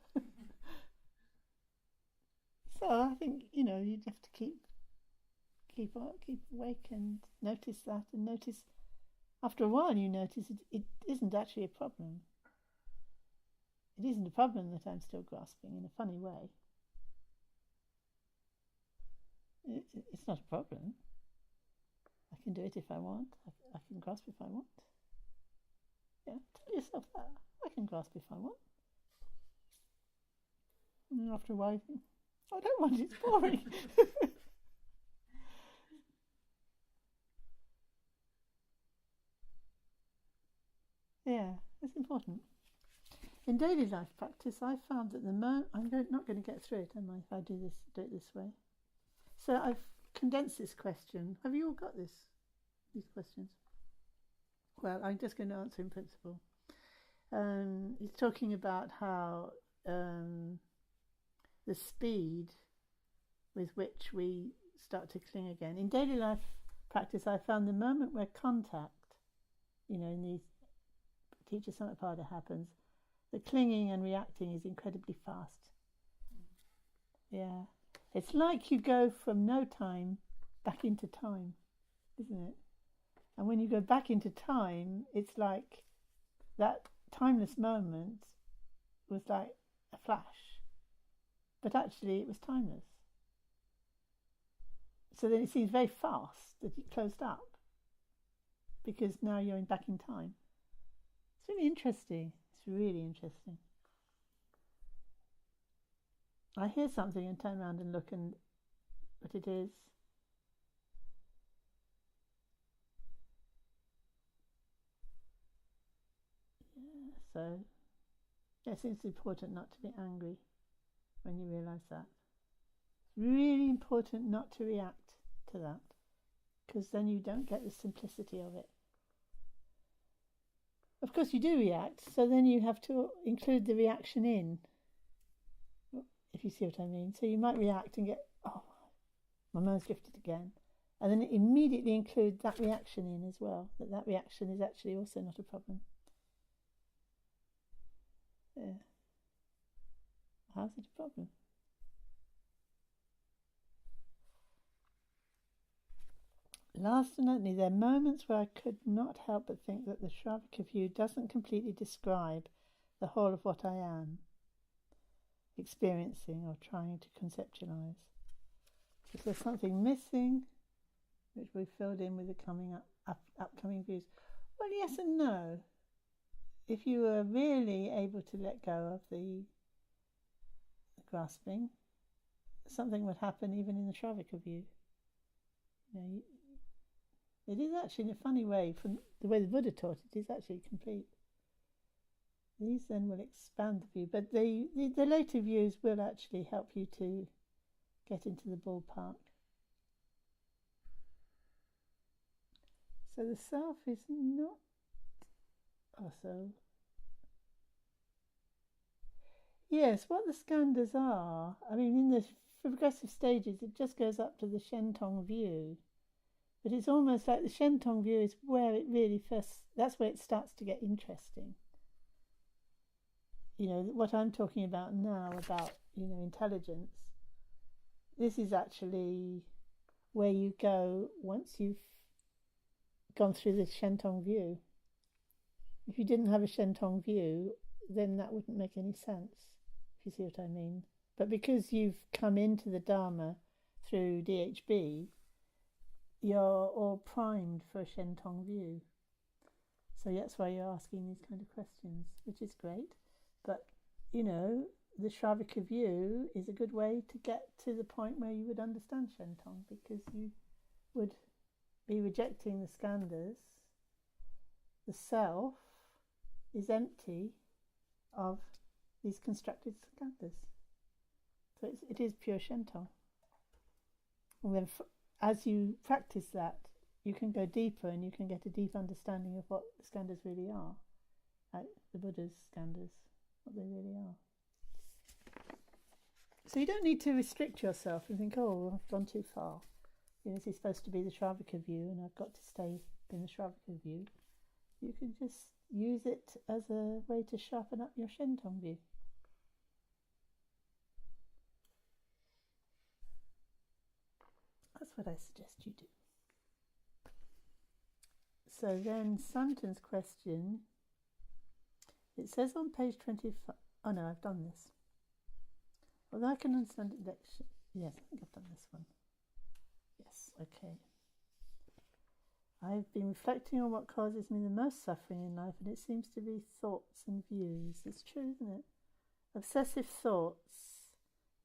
So I think, you'd have to keep awake and notice that, and notice, after a while you notice it isn't actually a problem. It isn't a problem that I'm still grasping in a funny way. It's not a problem. I can do it if I want. I can grasp if I want. Yeah, tell yourself that. I can grasp if I want. And after a while, you think, I don't want it, it's boring. Yeah, it's important. In daily life practice, I found that I'm not going to get through it, am I, if I do it this way? So I've condensed this question. Have you all got these questions? Well, I'm just going to answer in principle. He's talking about how the speed with which we start to cling again. In daily life practice, I found the moment where contact, in the teacher summit party happens, the clinging and reacting is incredibly fast. Yeah. It's like you go from no time back into time, isn't it? And when you go back into time, it's like that timeless moment was like a flash. But actually it was timeless. So then it seems very fast that it closed up, because now you're back in time. It's really interesting. It's really interesting. I hear something and turn around and look, and what it is. Yeah, so yes, it's important not to be angry when you realise that. It's really important not to react to that, because then you don't get the simplicity of it. Of course you do react, so then you have to include the reaction in, if you see what I mean. So you might react and get, oh, my mind's drifted again. And then immediately include that reaction in as well, that reaction is actually also not a problem. Yeah. How's it a problem? Last and only, there are moments where I could not help but think that the Shravaka view doesn't completely describe the whole of what I am experiencing or trying to conceptualize. If there's something missing, which we filled in with the upcoming views. Well, yes and no. If you were really able to let go of the grasping, something would happen even in the Shravaka view. It is actually, in a funny way, from the way the Buddha taught it, is actually complete. These then will expand the view, but the later views will actually help you to get into the ballpark. So the self is not also... Yes, what the Skanders are, I mean, in the progressive stages, it just goes up to the Shentong view. But it's almost like the Shentong view is where it really first... That's where it starts to get interesting. What I'm talking about now, about, intelligence, this is actually where you go once you've gone through the Shentong view. If you didn't have a Shentong view, then that wouldn't make any sense, if you see what I mean. But because you've come into the Dharma through DHB, you're all primed for a Shentong view. So that's why you're asking these kind of questions, which is great. But, the Shravaka view is a good way to get to the point where you would understand Shentong, because you would be rejecting the Skanders. The self is empty of these constructed Skanders. So it is pure Shentong. And then as you practice that, you can go deeper and you can get a deep understanding of what the Skanders really are, like the Buddha's Skanders, what they really are. So you don't need to restrict yourself and think, oh, I've gone too far. This is supposed to be the Shravaka view and I've got to stay in the Shravaka view. You can just use it as a way to sharpen up your Shentong view. That's what I suggest you do. So then Santon's question, it says on page 25, oh no, I've done this. Although I can understand it, yes, I think I've done this one. Yes, okay. I've been reflecting on what causes me the most suffering in life, and it seems to be thoughts and views. It's true, isn't it? Obsessive thoughts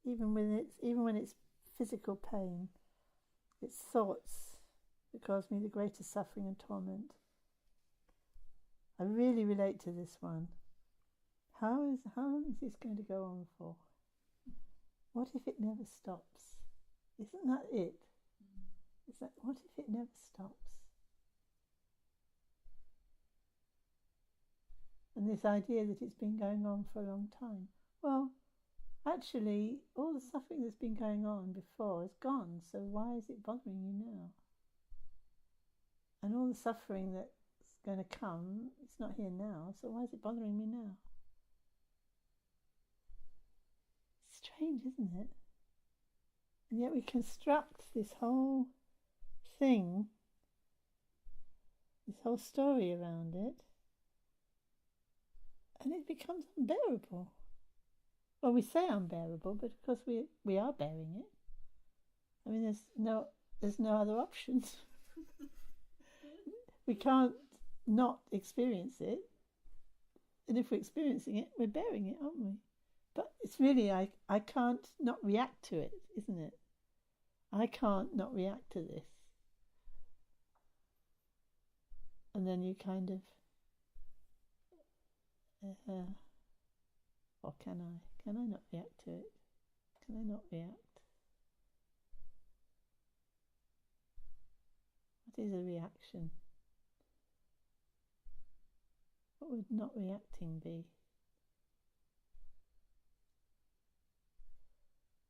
even when it's physical pain, it's thoughts that cause me the greatest suffering and torment. I really relate to this one. How long is this going to go on for? What if it never stops? Isn't that it? What if it never stops? And this idea that it's been going on for a long time. Well, actually, all the suffering that's been going on before is gone, so why is it bothering you now? And all the suffering that's going to come, it's not here now, so why is it bothering me now? Strange, isn't it? And yet we construct this whole thing, this whole story around it, and it becomes unbearable. Well, we say unbearable, but of course we are bearing it. I mean, there's no other options. We can't not experience it, and if we're experiencing it, we're bearing it, aren't we? But it's really, I can't not react to it, isn't it? I can't not react to this. And then you kind of, or can I? Can I not react to it? Can I not react? What is a reaction? What would not reacting be?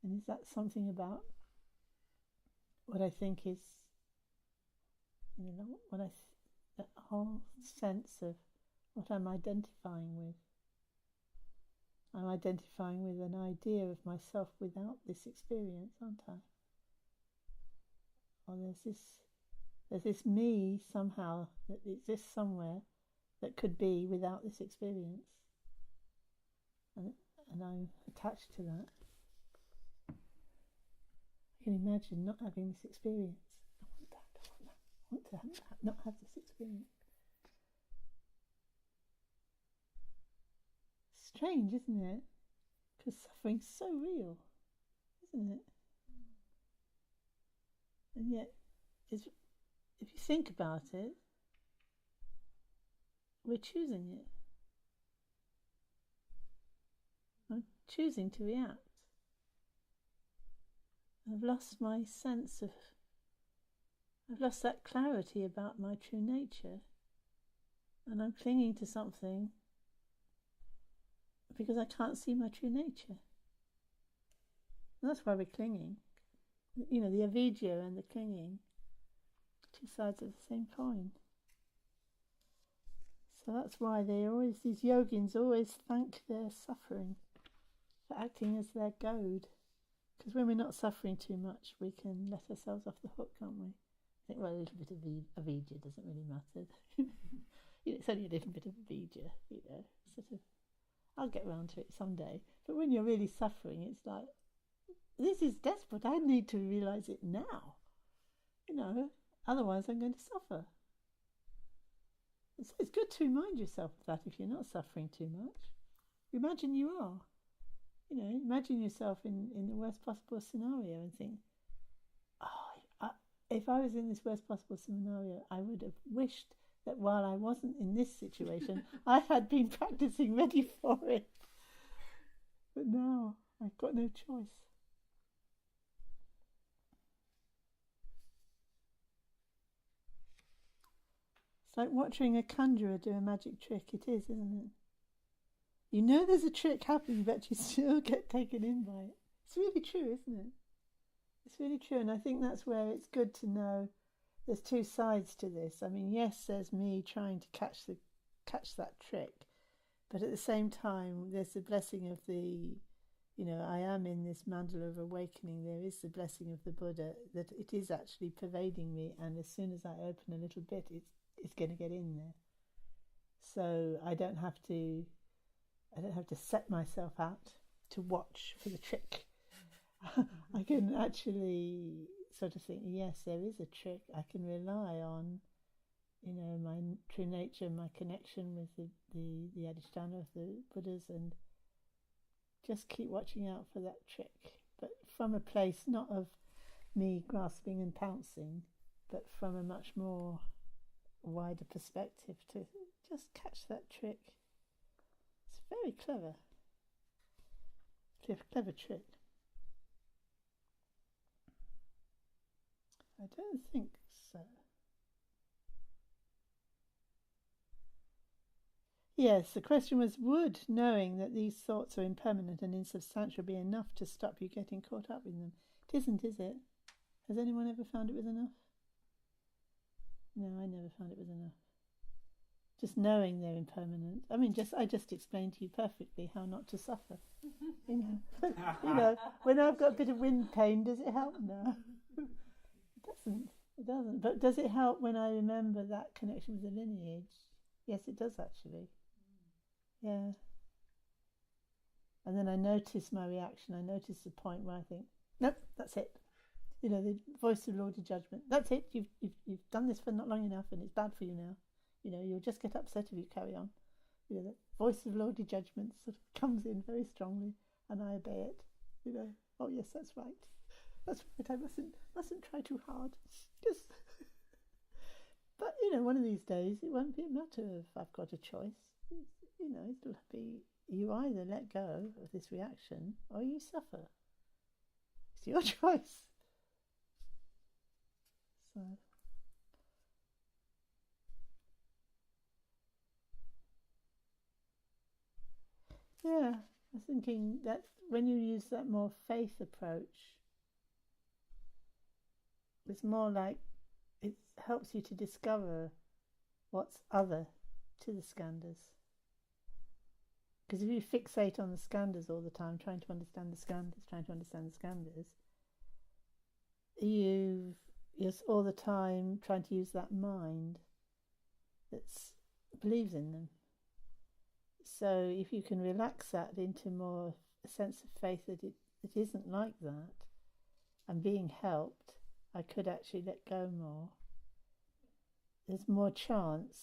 And is that something about what I think is, that whole sense of what I'm identifying with? I'm identifying with an idea of myself without this experience, aren't I? Or there's this me somehow that exists somewhere that could be without this experience, and I'm attached to that. I can imagine not having this experience. I want that. I want to not have this experience. Strange, isn't it? Because suffering's so real, isn't it? And yet, if you think about it, we're choosing it. I'm choosing to react. I've lost my sense of, I've lost that clarity about my true nature, and I'm clinging to something because I can't see my true nature. And that's why we're clinging. The avidya and the clinging, two sides of the same coin. So that's why these yogins always thank their suffering for acting as their goad. Because when we're not suffering too much, we can let ourselves off the hook, can't we? I think, well, a little bit of avidya doesn't really matter. It's only a little bit of avidya, sort of. I'll get round to it someday. But when you're really suffering, it's like, this is desperate. I need to realise it now. Otherwise I'm going to suffer. And so it's good to remind yourself of that if you're not suffering too much. Imagine you are. Imagine yourself in the worst possible scenario and think, if I was in this worst possible scenario, I would have wished that while I wasn't in this situation, I had been practicing ready for it. But now I've got no choice. It's like watching a conjurer do a magic trick. It is, isn't it? You know there's a trick happening, but you still get taken in by it. It's really true, isn't it? It's really true, and I think that's where it's good to know there's two sides to this. I mean, yes, there's me trying to catch that trick, but at the same time, there's the blessing of the, I am in this mandala of awakening. There is the blessing of the Buddha that it is actually pervading me, and as soon as I open a little bit, it's going to get in there. So I don't have to set myself out to watch for the trick. I can actually sort of think, yes, there is a trick. I can rely on, my true nature, my connection with the Adhisthana of the Buddhas, and just keep watching out for that trick. from a place not of me grasping and pouncing, but from a much more wider perspective to just catch that trick. It's very clever. It's a clever trick. I don't think so. Yes, the question was, would knowing that these thoughts are impermanent and insubstantial be enough to stop you getting caught up in them? It isn't, is it? Has anyone ever found it was enough? No, I never found it was enough. Just knowing they're impermanent. I mean, I just explained to you perfectly how not to suffer. You know, when I've got a bit of wind pain, does it help? No. It doesn't. But does it help when I remember that connection with the lineage? Yes, it does actually. Yeah. And then I notice my reaction. I notice the point where I think, nope, that's it. You know, the voice of Lordly judgment. That's it. You've done this for not long enough, and it's bad for you now. You know, you'll just get upset if you carry on. You know, the voice of Lordly judgment sort of comes in very strongly, and I obey it. You know, oh yes, that's right. That's right. I mustn't try too hard. Just. But you know, one of these days it won't be a matter of I've got a choice. You know, it'll be you either let go of this reaction or you suffer. It's your choice. So. Yeah, I was thinking that when you use that more faith approach, it's more like it helps you to discover what's other to the Skanders. Because if you fixate on the Skanders all the time, trying to understand the Skanders, you're all the time trying to use that mind that believes in them. So if you can relax that into more a sense of faith that it isn't like that, and being helped, I could actually let go more, there's more chance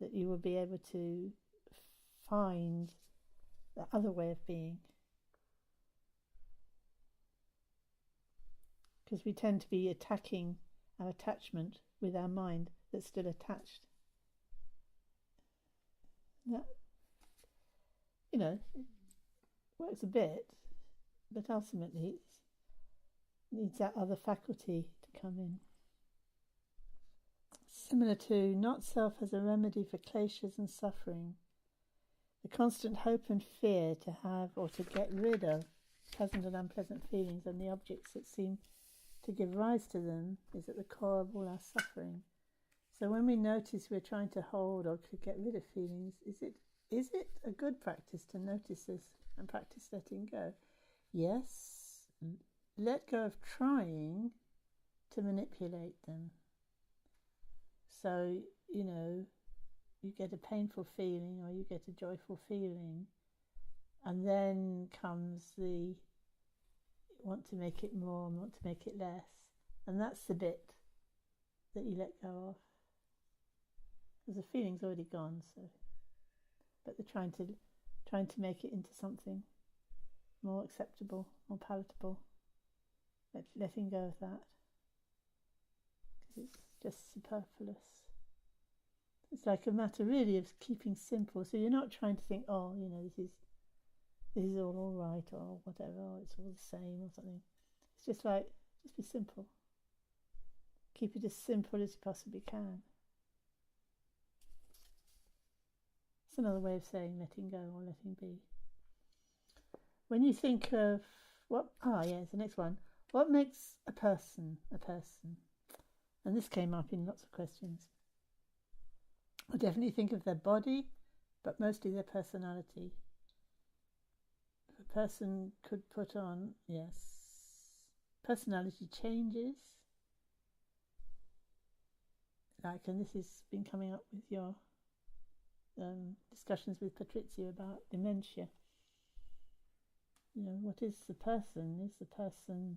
that you will be able to find the other way of being. Because we tend to be attacking our attachment with our mind that's still attached. That, you know, it works a bit, but ultimately it needs that other faculty to come in. Similar to not self as a remedy for kleshas and suffering, the constant hope and fear to have or to get rid of pleasant and unpleasant feelings and the objects that seem to give rise to them is at the core of all our suffering. So when we notice we're trying to hold or to get rid of feelings, is it a good practice to notice this and practice letting go? Yes, let go of trying to manipulate them. So, you know, you get a painful feeling or you get a joyful feeling, and then comes the want to make it more and want to make it less, and that's the bit that you let go of. Because the feeling's already gone, so. But they're trying to make it into something more acceptable, more palatable. Letting go of that, because it's just superfluous. It's like a matter really of keeping simple. So you're not trying to think, oh, you know, this is all right, or whatever, or it's all the same, or something. It's just like, just be simple. Keep it as simple as you possibly can. It's another way of saying letting go or letting be. When you think of it's the next one. What makes a person a person? And this came up in lots of questions. I definitely think of their body, but mostly their personality. If a person could put on, yes, personality changes. And this has been coming up with your discussions with Patrizia about dementia. You know, what is the person? Is the person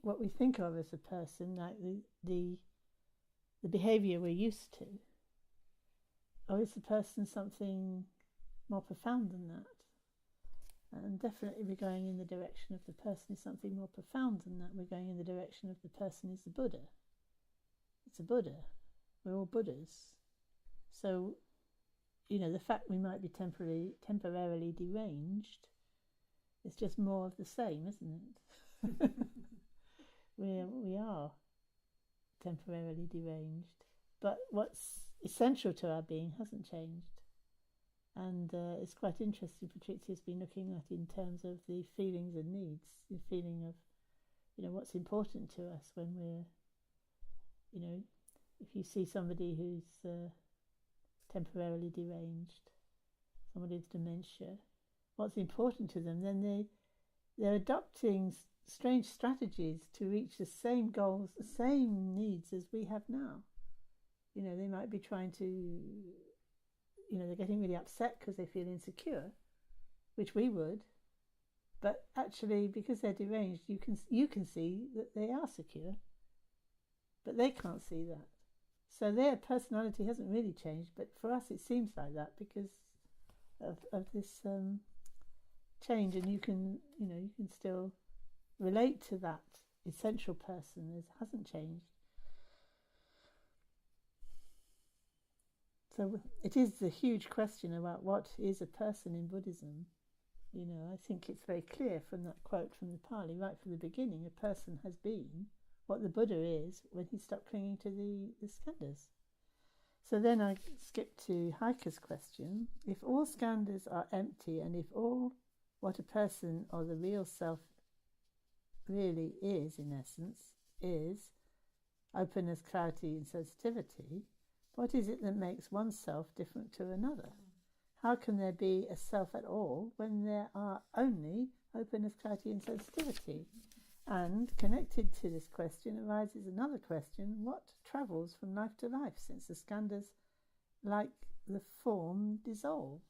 what we think of as a person, like the behaviour we're used to? Or is the person something more profound than that? And definitely we're going in the direction of the person is something more profound than that. We're going in the direction of the person is the Buddha. It's a Buddha. We're all Buddhas. So, the fact we might be temporarily deranged is just more of the same, isn't it? we are temporarily deranged. But what's essential to our being hasn't changed. And it's quite interesting, Patricia's been looking at in terms of the feelings and needs, the feeling of, what's important to us when we're, if you see somebody who's temporarily deranged, somebody with dementia, what's important to them, then they're adopting strange strategies to reach the same goals, the same needs as we have now. They might be trying to, they're getting really upset because they feel insecure, which we would, but actually because they're deranged, you can see that they are secure, but they can't see that. So their personality hasn't really changed, but for us it seems like that because of this change, and you can still relate to that essential person as hasn't changed. So it is the huge question about what is a person in Buddhism. I think it's very clear from that quote from the Pali, right from the beginning, a person has been what the Buddha is when he stopped clinging to the skandhas. So then I skip to Heike's question. If all skandhas are empty, and if all what a person or the real self really is, in essence, is openness, clarity and sensitivity, what is it that makes one self different to another? How can there be a self at all when there are only openness, clarity and sensitivity? And connected to this question arises another question: what travels from life to life, since the skandhas, like the form, dissolve?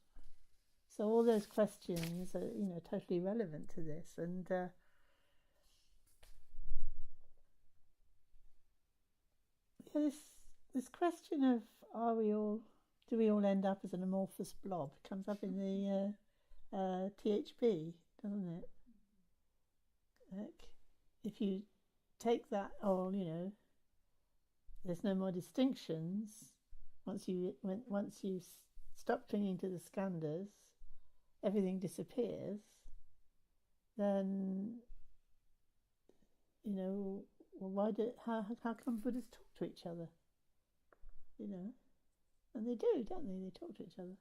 So all those questions are, totally relevant to this. And this question of do we all end up as an amorphous blob comes up in the THB, doesn't it? Like, if you take that there's no more distinctions. Once you stop clinging to the skandhas, everything disappears. Then how come Buddhas talk to each other? And they do, don't they? They talk to each other.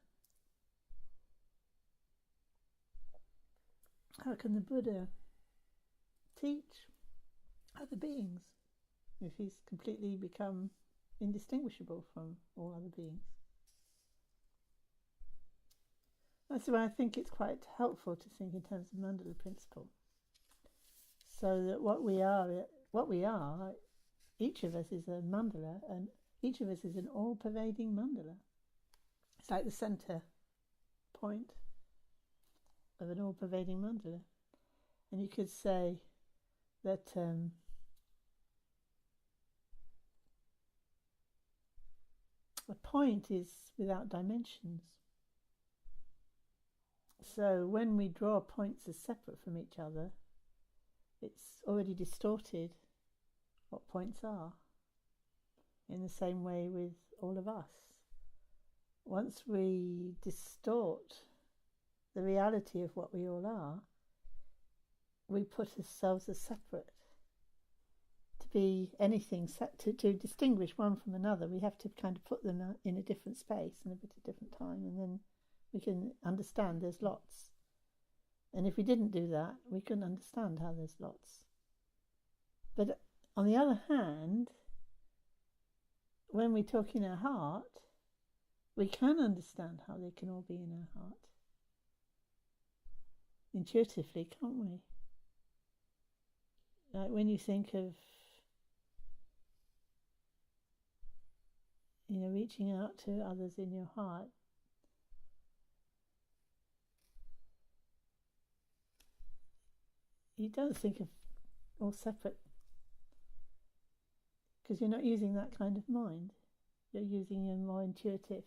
How can the Buddha teach other beings if he's completely become indistinguishable from all other beings? That's why I think it's quite helpful to think in terms of Mandala principle, so that what we are, each of us is a mandala, and each of us is an all-pervading mandala. It's like the centre point of an all-pervading mandala. And you could say that a point is without dimensions. So when we draw points as separate from each other, it's already distorted what points are. In the same way with all of us. Once we distort the reality of what we all are, we put ourselves as separate. To be anything, to distinguish one from another, we have to kind of put them in a different space and a bit of different time, and then we can understand there's lots. And if we didn't do that, we couldn't understand how there's lots. But on the other hand, when we talk in our heart, we can understand how they can all be in our heart. Intuitively, can't we? Like when you think of, reaching out to others in your heart, you don't think of all separate, because you're not using that kind of mind. You're using a more intuitive,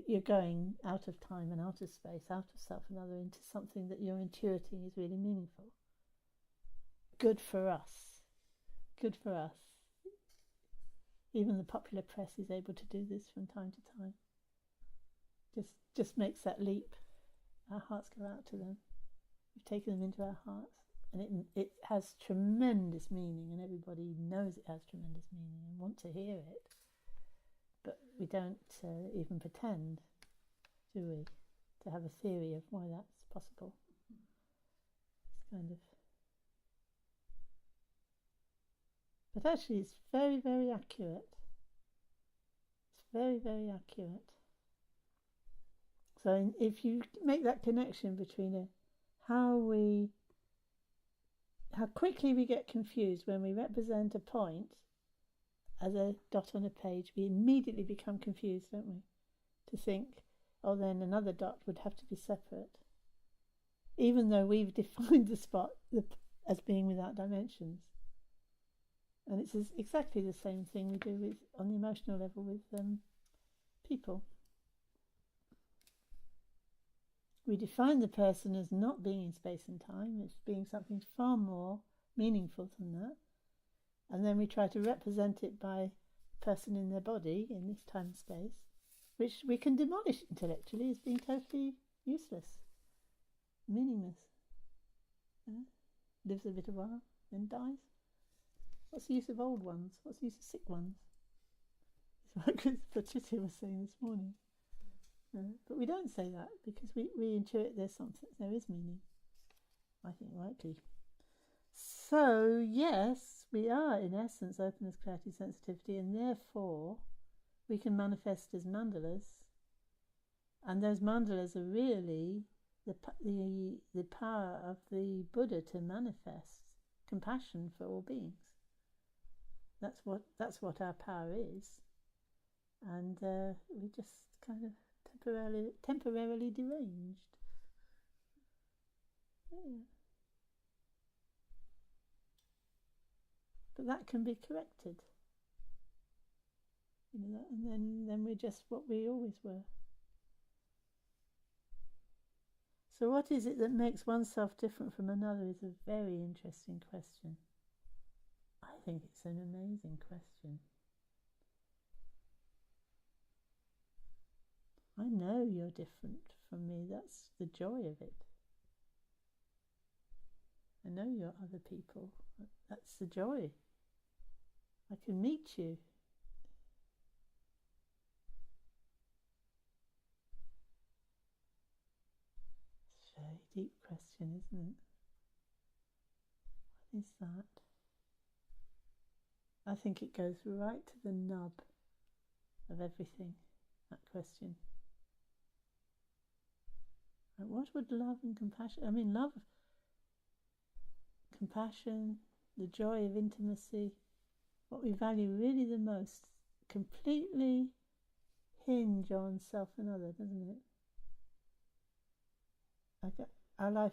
You're going out of time and out of space, out of self and other, into something that you're intuiting is really meaningful. Good for us. Good for us. Even the popular press is able to do this from time to time. Just makes that leap. Our hearts go out to them. We've taken them into our hearts. And it has tremendous meaning, and everybody knows it has tremendous meaning and want to hear it. But we don't even pretend, do we, to have a theory of why that's possible. It's kind of... But actually it's very, very accurate. It's very, very accurate. So if you make that connection between how quickly we get confused when we represent a point as a dot on a page, we immediately become confused, don't we? To think, oh, then another dot would have to be separate. Even though we've defined the spot as being without dimensions. And it's exactly the same thing we do on the emotional level with people. We define the person as not being in space and time, as being something far more meaningful than that. And then we try to represent it by the person in their body in this time and space, which we can demolish intellectually as being totally useless, meaningless. Lives a bit of a while, then dies. What's the use of old ones? What's the use of sick ones? It's what Patricia was saying this morning. But we don't say that because we intuit there is meaning. I think rightly. So yes, we are in essence openness, clarity, sensitivity, and therefore we can manifest as mandalas, and those mandalas are really the power of the Buddha to manifest compassion for all beings. That's what our power is, and we just kind of temporarily deranged. Yeah. But that can be corrected, and then we're just what we always were. So what is it that makes oneself different from another is a very interesting question. I think it's an amazing question. I know you're different from me. That's the joy of it. I know you're other people. That's the joy. I can meet you. It's a very deep question, isn't it? What is that? I think it goes right to the nub of everything, that question. And what would love and compassion... love, compassion, the joy of intimacy, what we value really the most, completely hinge on self and other, doesn't it? Our life,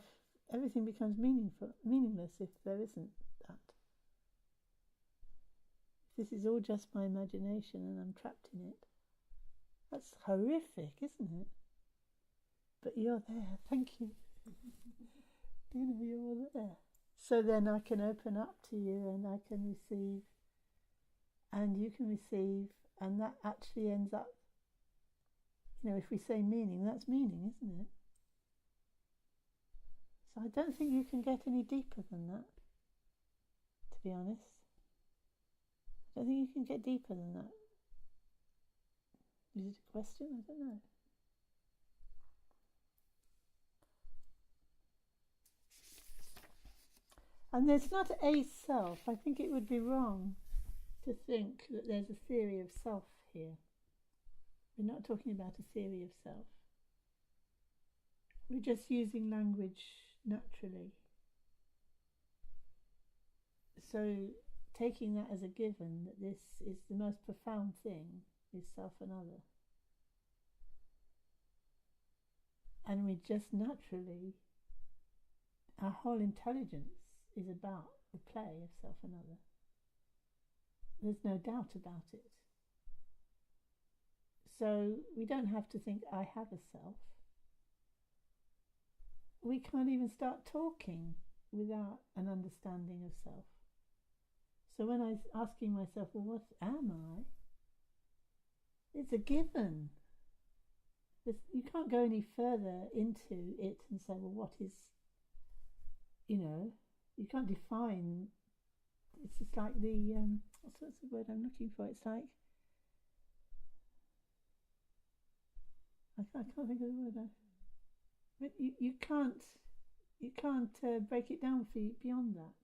everything becomes meaningless if there isn't that. If this is all just my imagination and I'm trapped in it, that's horrific, isn't it? But you're there, thank you. You're there. So then I can open up to you and I can receive, and you can receive, and that actually ends up, if we say meaning, that's meaning, isn't it? So I don't think you can get any deeper than that, to be honest. I don't think you can get deeper than that. Is it a question? I don't know. And there's not a self. I think it would be wrong to think that there's a theory of self here. We're not talking about a theory of self. We're just using language naturally. So taking that as a given, that this is the most profound thing, is self and other. And we just naturally, our whole intelligence is about the play of self and other. There's no doubt about it. So we don't have to think, I have a self. We can't even start talking without an understanding of self. So when I'm asking myself, well, what am I? It's a given. You can't go any further into it and say, well, what is, you can't define. It's just like the, what's the word I'm looking for? It's like, I can't think of the word. But you can't break it down beyond that.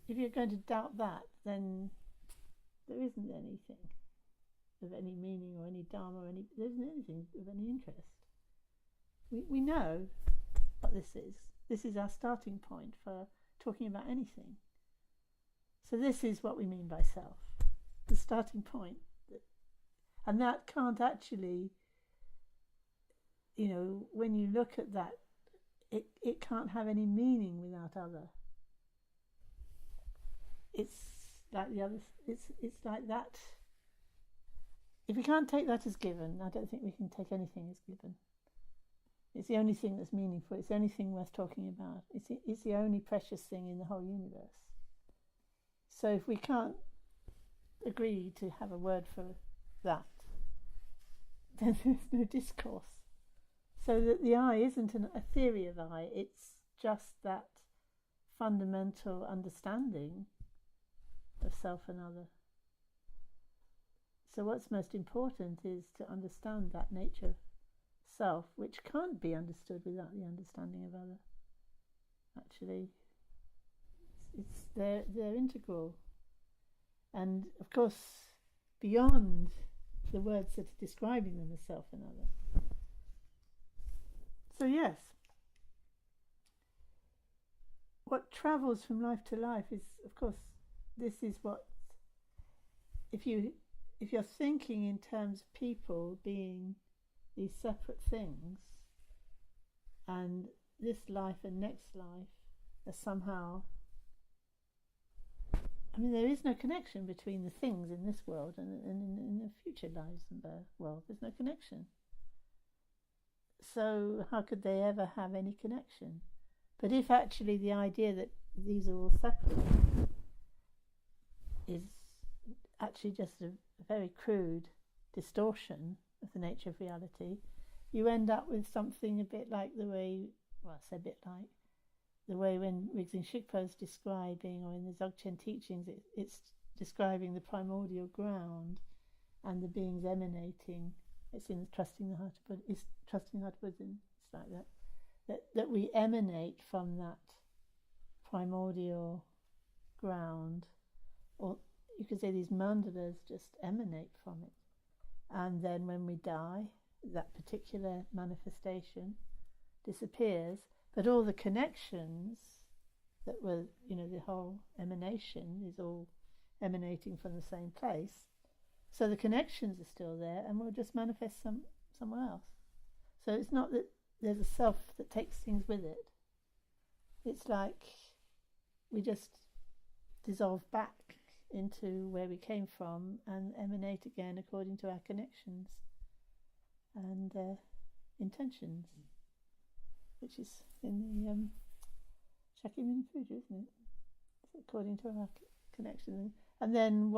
If you're going to doubt that, then there isn't anything of any meaning or any Dharma or there isn't anything of any interest. We know what this is. This is our starting point for talking about anything. So this is what we mean by self, the starting point. And that can't actually, when you look at that, it can't have any meaning without other. It's like the other. It's like that. If we can't take that as given, I don't think we can take anything as given. It's the only thing that's meaningful. It's the only thing worth talking about. It's the only precious thing in the whole universe. So if we can't agree to have a word for that, then there's no discourse. So that the I isn't a theory of I, it's just that fundamental understanding of self and other. So what's most important is to understand that nature of self, which can't be understood without the understanding of other. Actually, they're integral. And of course, beyond the words that are describing them as self and other. So yes, what travels from life to life is, of course, this is what, if you're thinking in terms of people being these separate things, and this life and next life are somehow, there is no connection between the things in this world and in the future lives and the world. There's no connection. So how could they ever have any connection? But if actually the idea that these are all separate is actually just a very crude distortion of the nature of reality, you end up with something a bit like the way, the way when Riggs Shikpo is describing, or in the Dzogchen teachings, it's describing the primordial ground and the beings emanating. It's in the trusting the heart of Buddha. It's trusting the heart of Buddha. It's like that we emanate from that primordial ground, or you could say these mandalas just emanate from it. And then when we die, that particular manifestation disappears, but all the connections that were, the whole emanation is all emanating from the same place. So the connections are still there and will just manifest somewhere else. So it's not that there's a self that takes things with it. It's like we just dissolve back into where we came from and emanate again according to our connections and intentions, which is in the Shakyamuni Puja, isn't it? It's according to our connection. And then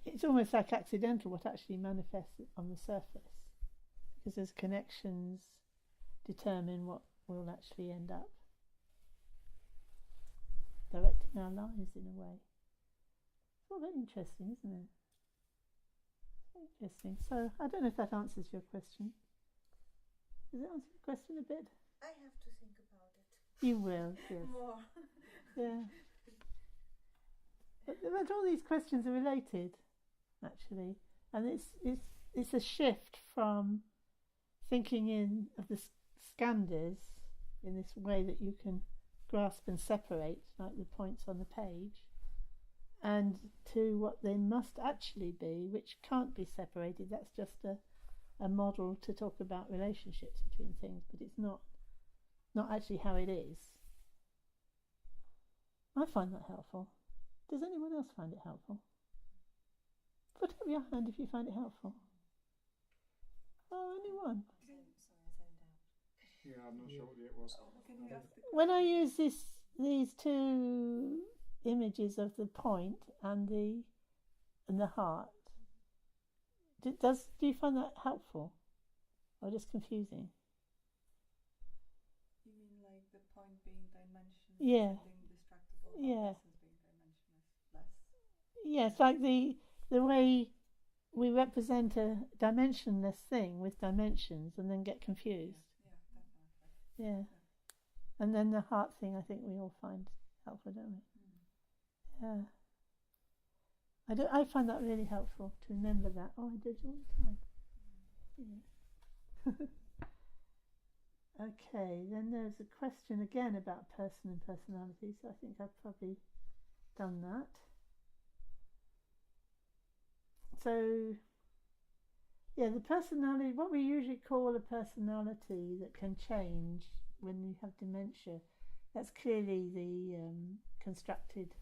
it's almost like accidental what actually manifests on the surface, because those connections determine what will actually end up directing our lives in a way. It's all very interesting, isn't it? Very interesting. So I don't know if that answers your question. Does it answer your question a bit? I have to think about it. You will, yes. More. Yeah. But all these questions are related, actually, and it's a shift from thinking of the Skanders in this way that you can grasp and separate, like the points on the page, and to what they must actually be, which can't be separated. That's just a model to talk about relationships between things, but it's not actually how it is. I find that helpful. Does anyone else find it helpful? Put up your hand if you find it helpful. Oh, only one. Sorry, I zoned out. Yeah, I'm not sure what it was. When I use these two images of the point and the heart, do you find that helpful or just confusing? You mean like the point being dimensionless, Yeah. being distractible, Yeah. essence being dimensionless? Yes, like the way we represent a dimensionless thing with dimensions and then get confused. Yeah, definitely. Yeah. And then the heart thing, I think we all find helpful, don't we? Yeah. I find that really helpful to remember that. Oh, I do it all the time. Yeah. Okay, then there's a question again about person and personality, so I think I've probably done that. So, yeah, the personality, what we usually call a personality that can change when you have dementia, that's clearly the constructed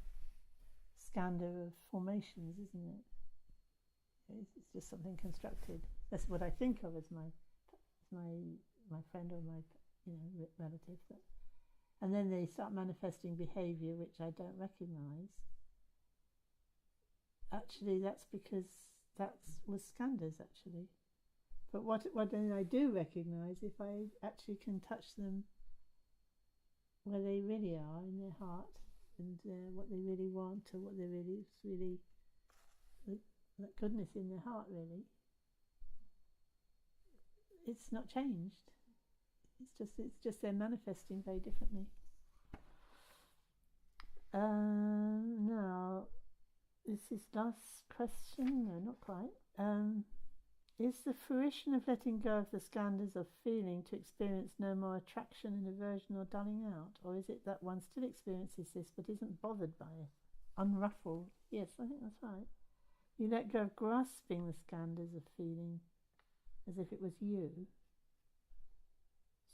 Skander of formations, isn't it? It's just something constructed. That's what I think of as my friend or my relative. And then they start manifesting behaviour which I don't recognise. Actually, that's because that was Skander's actually. But what then I do recognise, if I actually can touch them where they really are in their heart and what they really want, or what they really that goodness in their heart really. It's not changed. It's just they're manifesting very differently. Now, this is last question. No, not quite. Is the fruition of letting go of the Skanders of feeling to experience no more attraction and aversion or dulling out? Or is it that one still experiences this but isn't bothered by it? Unruffled? Yes, I think that's right. You let go of grasping the Skanders of feeling as if it was you.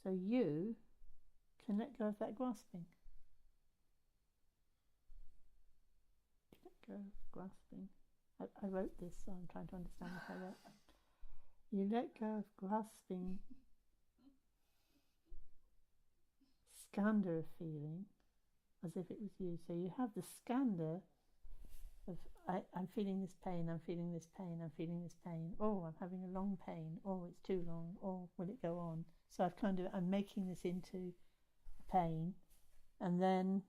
So you can let go of that grasping. Let go of grasping. I wrote this, so I'm trying to understand what I wrote. You let go of grasping Skander of feeling as if it was you. So you have the Skander of I'm feeling this pain, I'm feeling this pain, I'm feeling this pain. Oh, I'm having a long pain. Oh, it's too long. Oh, will it go on? So I'm making this into a pain, and then,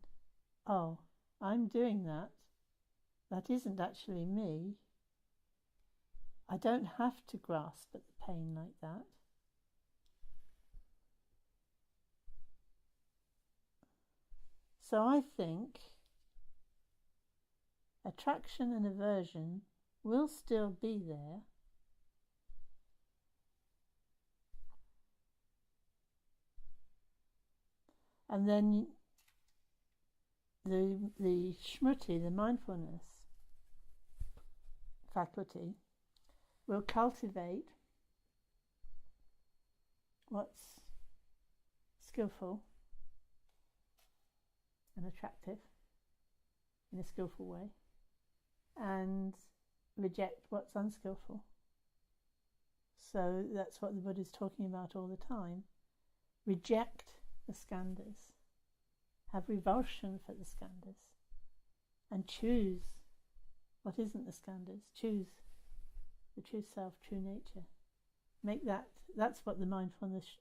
oh, I'm doing that. That isn't actually me. I don't have to grasp at the pain like that. So I think attraction and aversion will still be there, and then the shmriti, the mindfulness faculty, will cultivate what's skillful and attractive in a skillful way, and reject what's unskillful. So that's what the Buddha is talking about all the time. Reject the Skanders, have revulsion for the Skanders, and choose what isn't the Skanders. Choose the true self, true nature. Make that's what the mindfulness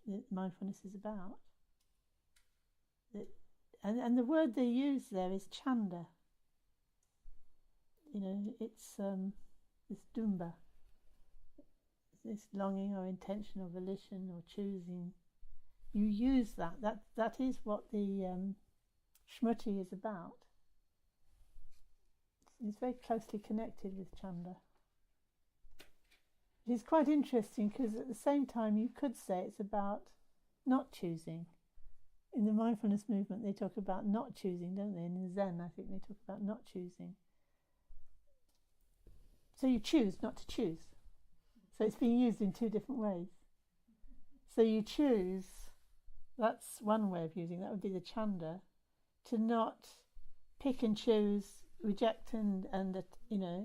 is about. And the word they use there is Chunder. It's this dumba, this longing or intention or volition or choosing. You use that. That is what the shmriti is about. It's very closely connected with Chunder. It is quite interesting because at the same time you could say it's about not choosing. In the mindfulness movement they talk about not choosing, don't they? And in Zen I think they talk about not choosing. So you choose not to choose. So it's being used in two different ways. So you choose, that's one way of using, that would be the Chunder, to not pick and choose reject and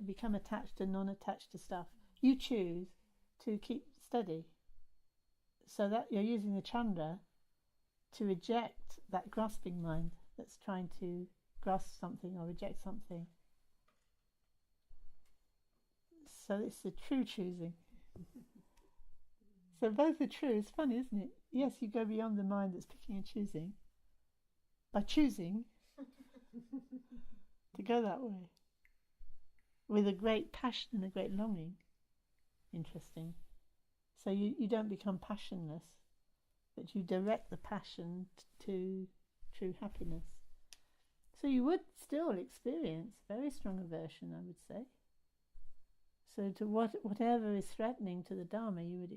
become attached and non-attached to stuff. You choose to keep steady. So that you're using the Chunder to reject that grasping mind that's trying to grasp something or reject something. So it's the true choosing. So both are true. It's funny, isn't it? Yes, you go beyond the mind that's picking and choosing by choosing to go that way with a great passion and a great longing. Interesting. So you don't become passionless, but you direct the passion to true happiness. So you would still experience very strong aversion, I would say. So to whatever is threatening to the Dharma, you would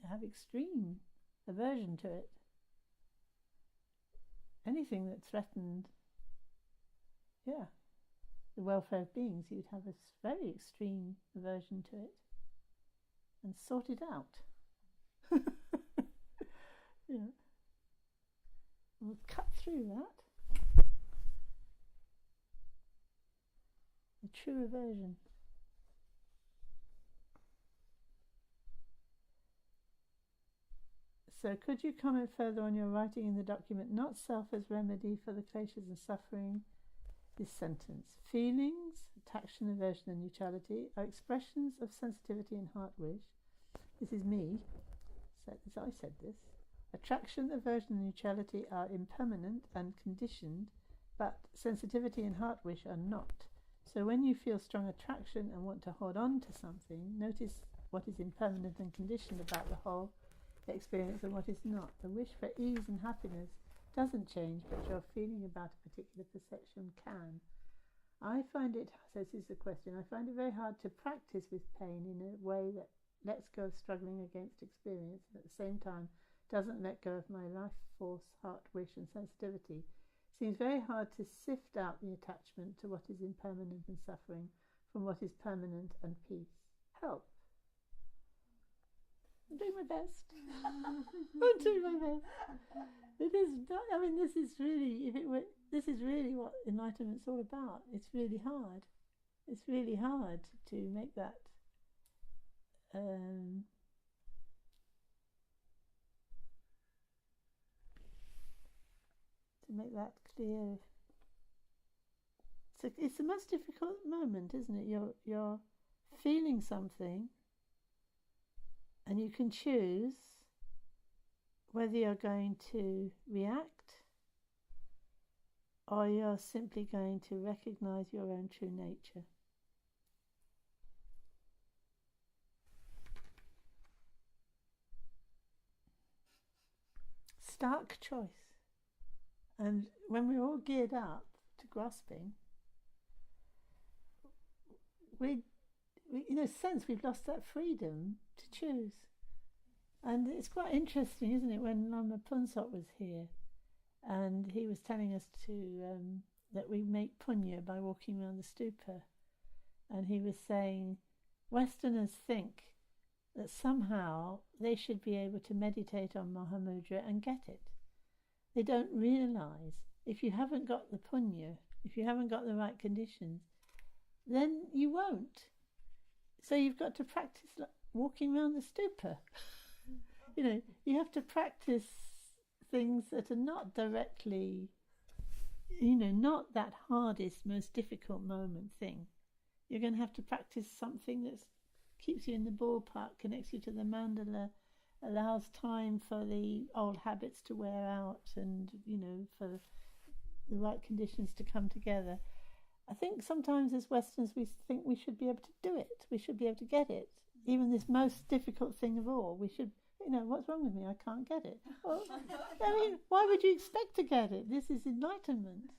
have extreme aversion to it. Anything that threatened, the welfare of beings, you'd have a very extreme aversion to it and sort it out. We'll cut through that. The true aversion. So could you comment further on your writing in the document, not self as remedy for the kleshas and suffering? This sentence: feelings, attraction, aversion and neutrality are expressions of sensitivity and heart wish. This is me. I said this. Attraction, aversion and neutrality are impermanent and conditioned, but sensitivity and heart wish are not. So when you feel strong attraction and want to hold on to something, notice what is impermanent and conditioned about the whole experience and what is not. The wish for ease and happiness doesn't change, but your feeling about a particular perception can. I find it, so this is the question, I find it very hard to practice with pain in a way that lets go of struggling against experience and at the same time doesn't let go of my life force, heart wish and sensitivity. Seems very hard to sift out the attachment to what is impermanent and suffering from what is permanent and peace. Help. I'm doing my best. I'm doing my best. It is not, this is really, this is really what enlightenment's all about. It's really hard. It's really hard to make that clear. It's the most difficult moment, isn't it? You're feeling something, and you can choose whether you're going to react or you're simply going to recognize your own true nature. Stark choice. And when we're all geared up to grasping, we in a sense we've lost that freedom to choose. And it's quite interesting, isn't it, when Lama Punsot was here and he was telling us to that we make punya by walking around the stupa, and he was saying Westerners think that somehow they should be able to meditate on Mahamudra and get it. They don't realise if you haven't got the punya, if you haven't got the right conditions, then you won't. So you've got to practice walking around the stupa. You have to practice things that are not directly, not that hardest, most difficult moment thing. You're going to have to practice something that keeps you in the ballpark, connects you to the mandala, allows time for the old habits to wear out and, for the right conditions to come together. I think sometimes as Westerns we think we should be able to do it. We should be able to get it. Even this most difficult thing of all, we should, what's wrong with me? I can't get it. Well, why would you expect to get it? This is enlightenment.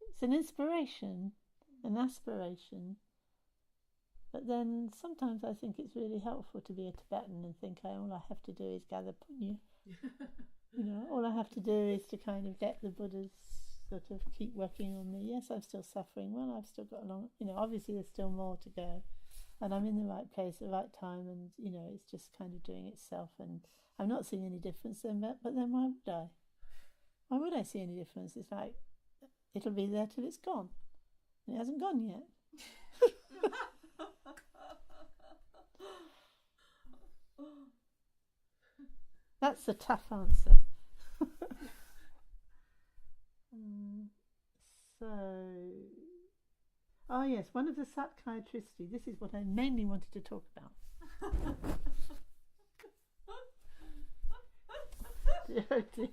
It's an inspiration, an aspiration. But then sometimes I think it's really helpful to be a Tibetan and think all I have to do is gather punya. All I have to do is to kind of get the Buddhas sort of keep working on me. Yes, I'm still suffering. Well, I've still got a long, obviously there's still more to go. And I'm in the right place at the right time, and, it's just kind of doing itself. And I'm not seeing any difference then, but then why would I? Why would I see any difference? It's like, it'll be there till it's gone. And it hasn't gone yet. That's a tough answer. Oh yes, one of the psychiatrists, this is what I mainly wanted to talk about. Dear, oh dear.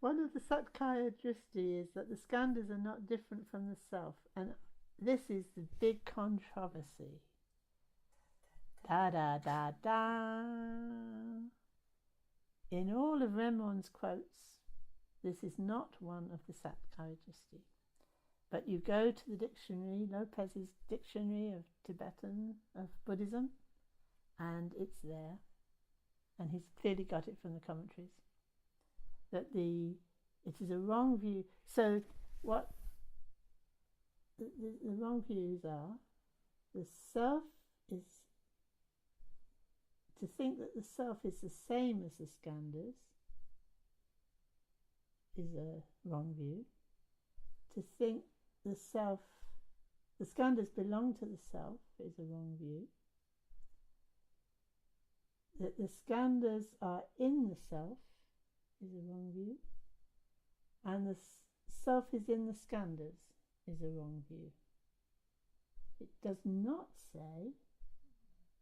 One of the psychiatrists is that the Skanders are not different from the self, and this is the big controversy. Da da da da. In all of Remon's quotes, this is not one of the psychiatrists. But you go to the dictionary, Lopez's dictionary of Tibetan, of Buddhism, and it's there. And he's clearly got it from the commentaries. That it is a wrong view. So what the wrong views are, the self is, to think that the self is the same as the Skanders is a wrong view. To think the Skanders belong to the self is a wrong view. That the Skanders are in the self is a wrong view. And the self is in the Skanders is a wrong view. It does not say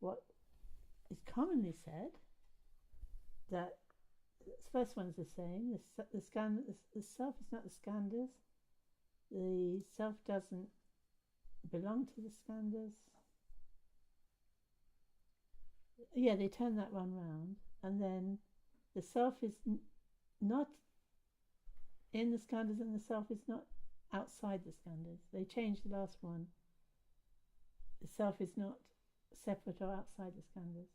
what is commonly said, that the first one is the same. The self is not the Skanders. The self doesn't belong to the Skanders. Yeah, they turn that one round, and then the self is not in the Skanders, and the self is not outside the Skanders. They changed the last one. The self is not separate or outside the Skanders,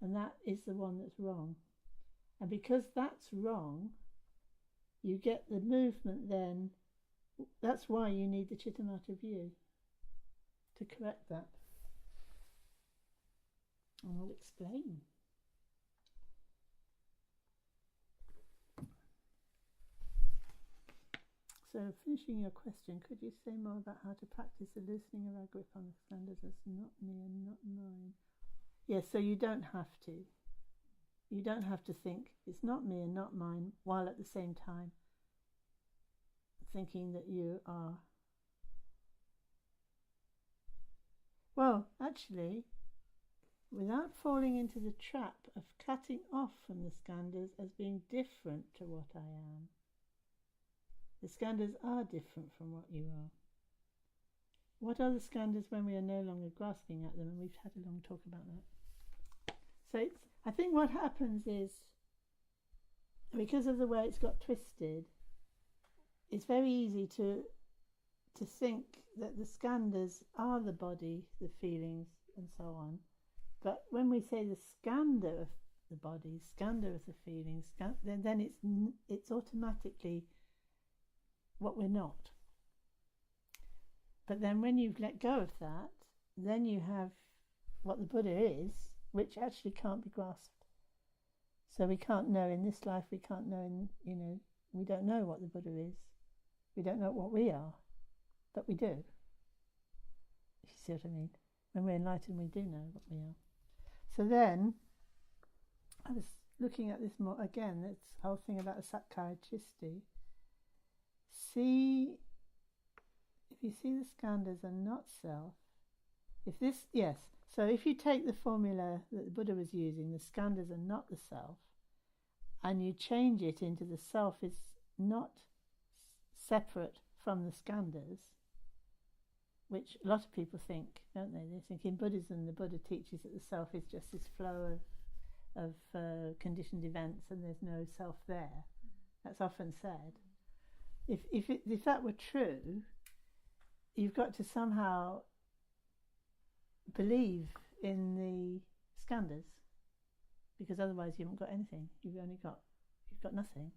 and that is the one that's wrong. And because that's wrong, you get the movement then. That's why you need the Chittamata view to correct that. And I'll explain. So, finishing your question, could you say more about how to practice the loosening of our grip on the Skanders as not me and not mine? Yes, so you don't have to. You don't have to think it's not me and not mine, while at the same time thinking that you are. Well, actually, without falling into the trap of cutting off from the Skanders as being different to what I am. The Skanders are different from what you are. What are the Skanders when we are no longer grasping at them? And we've had a long talk about that. So I think what happens is, because of the way it's got twisted, it's very easy to think that the Skanders are the body, the feelings, and so on. But when we say the Skander of the body, Skander of the feelings, then it's automatically what we're not. But then when you've let go of that, then you have what the Buddha is, which actually can't be grasped. So we can't know in this life, we can't know we don't know what the Buddha is. We don't know what we are, but we do. You see what I mean? When we're enlightened, we do know what we are. So then, I was looking at this more again, this whole thing about a psychiatristi. If you see the Skanders are not self, so if you take the formula that the Buddha was using, the Skanders are not the self, and you change it into the self is not separate from the Skanders, which a lot of people think, don't they? They think in Buddhism the Buddha teaches that the self is just this flow of conditioned events and there's no self there. That's often said. If that were true, you've got to somehow believe in the Skanders, because otherwise you haven't got anything. You've got nothing.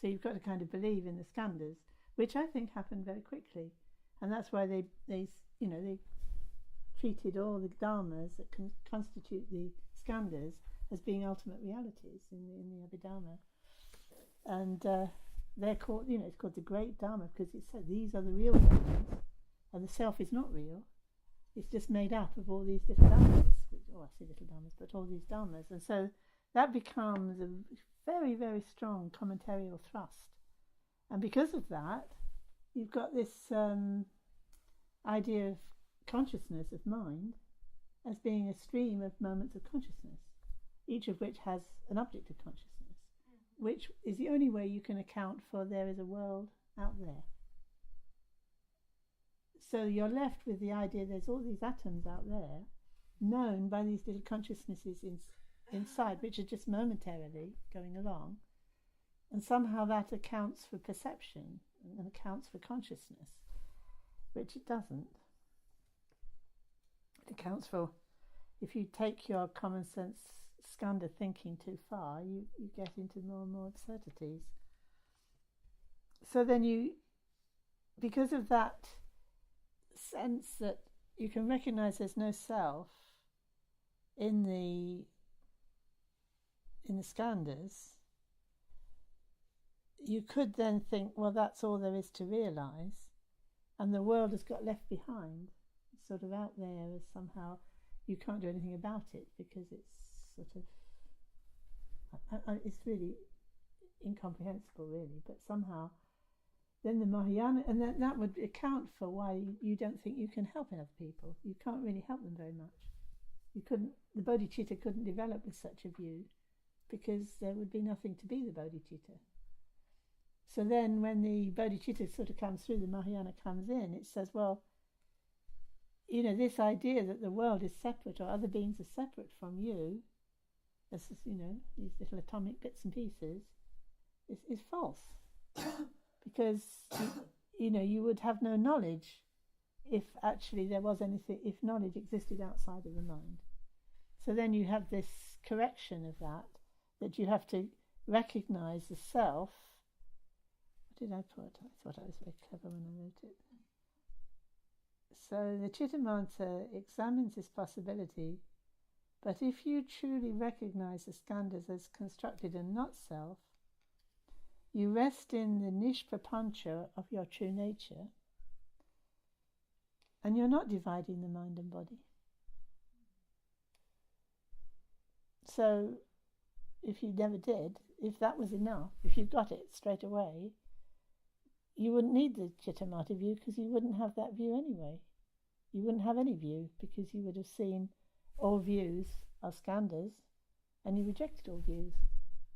So you've got to kind of believe in the Skanders, which I think happened very quickly, and that's why they treated all the dharmas that constitute the Skanders as being ultimate realities in the Abhidharma. And they're called, it's called the Great Dharma because it said these are the real dharmas, and the self is not real. It's just made up of all these little dharmas. I say little dharmas, but all these dharmas. And so that becomes a very, very strong commentarial thrust. And because of that, you've got this idea of consciousness, of mind, as being a stream of moments of consciousness, each of which has an object of consciousness, which is the only way you can account for there is a world out there. So you're left with the idea there's all these atoms out there, known by these little consciousnesses inside, which are just momentarily going along, and somehow that accounts for perception and accounts for consciousness, which it doesn't. It accounts for, if you take your common sense Skander thinking too far, you get into more and more absurdities. So then because of that sense that you can recognize there's no self in the Skanders, you could then think, well, that's all there is to realize, and the world has got left behind, sort of out there, as somehow you can't do anything about it because it's sort of, it's really incomprehensible, really. But somehow, then the Mahayana, and that would account for why you don't think you can help other people. You can't really help them very much. The bodhicitta couldn't develop with such a view because there would be nothing to be the bodhicitta. So then when the bodhicitta sort of comes through, the Mahayana comes in, it says, well, this idea that the world is separate or other beings are separate from you, as these little atomic bits and pieces, is false. Because, you would have no knowledge if actually there was anything, if knowledge existed outside of the mind. So then you have this correction of that you have to recognize the self. What did I put? I thought I was very clever when I wrote it. So the Chittamanta examines this possibility, but if you truly recognize the skandhas as constructed and not self, you rest in the nishprapancha of your true nature, and you're not dividing the mind and body. So if you never did, if that was enough, if you got it straight away, you wouldn't need the Chittamata view because you wouldn't have that view anyway. You wouldn't have any view because you would have seen all views are skandhas and you rejected all views,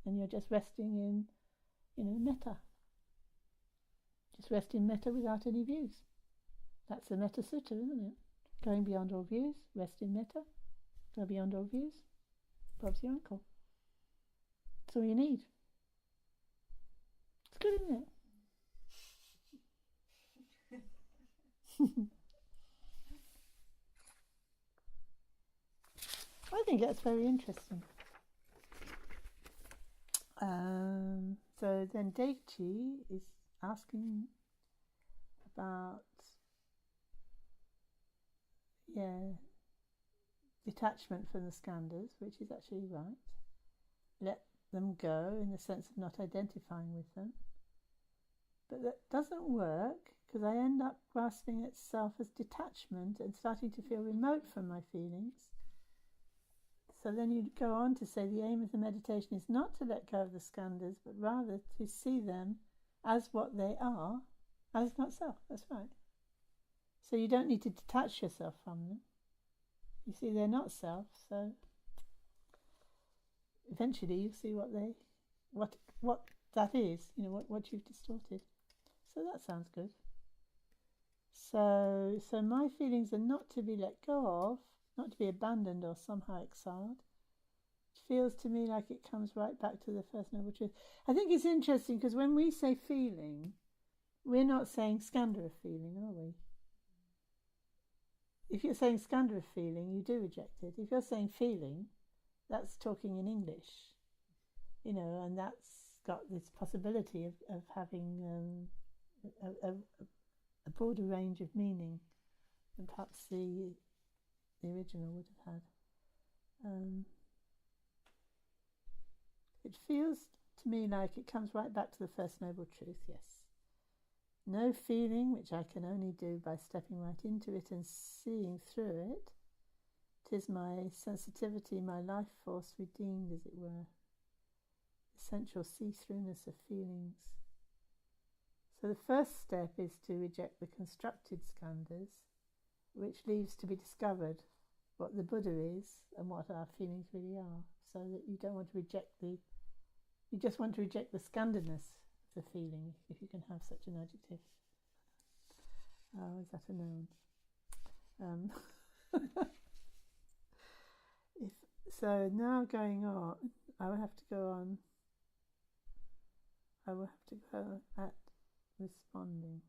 and you're just resting in metta. Just rest in metta without any views. That's the Metta Sutta, isn't it? Going beyond all views, rest in metta, go beyond all views. Bob's your uncle. That's all you need. It's good, isn't it? I think that's very interesting. So then Daichi is asking about detachment from the skandhas, which is actually right. Let them go in the sense of not identifying with them. But that doesn't work because I end up grasping itself as detachment and starting to feel remote from my feelings. So then you go on to say the aim of the meditation is not to let go of the skandhas, but rather to see them as what they are, as not self. That's right. So you don't need to detach yourself from them. You see they're not self, so eventually you see what that is, what you've distorted. So that sounds good. So my feelings are not to be let go of, not to be abandoned or somehow exiled. It feels to me like it comes right back to the First Noble Truth. I think it's interesting because when we say feeling, we're not saying Skander of feeling, are we? If you're saying Skander of feeling, you do reject it. If you're saying feeling, that's talking in English, and that's got this possibility of having a broader range of meaning than perhaps the original would have had. it feels to me like it comes right back to the First Noble Truth, yes. No feeling, which I can only do by stepping right into it and seeing through it. 'Tis my sensitivity, my life force redeemed, as it were. Essential see-throughness of feelings. So the first step is to reject the constructed skandhas, which leaves to be discovered what the Buddha is and what our feelings really are. So that you don't want to reject you just want to reject the skanderness of the feeling, if you can have such an adjective. Oh, is that a noun? So now going on, I will have to go at responding.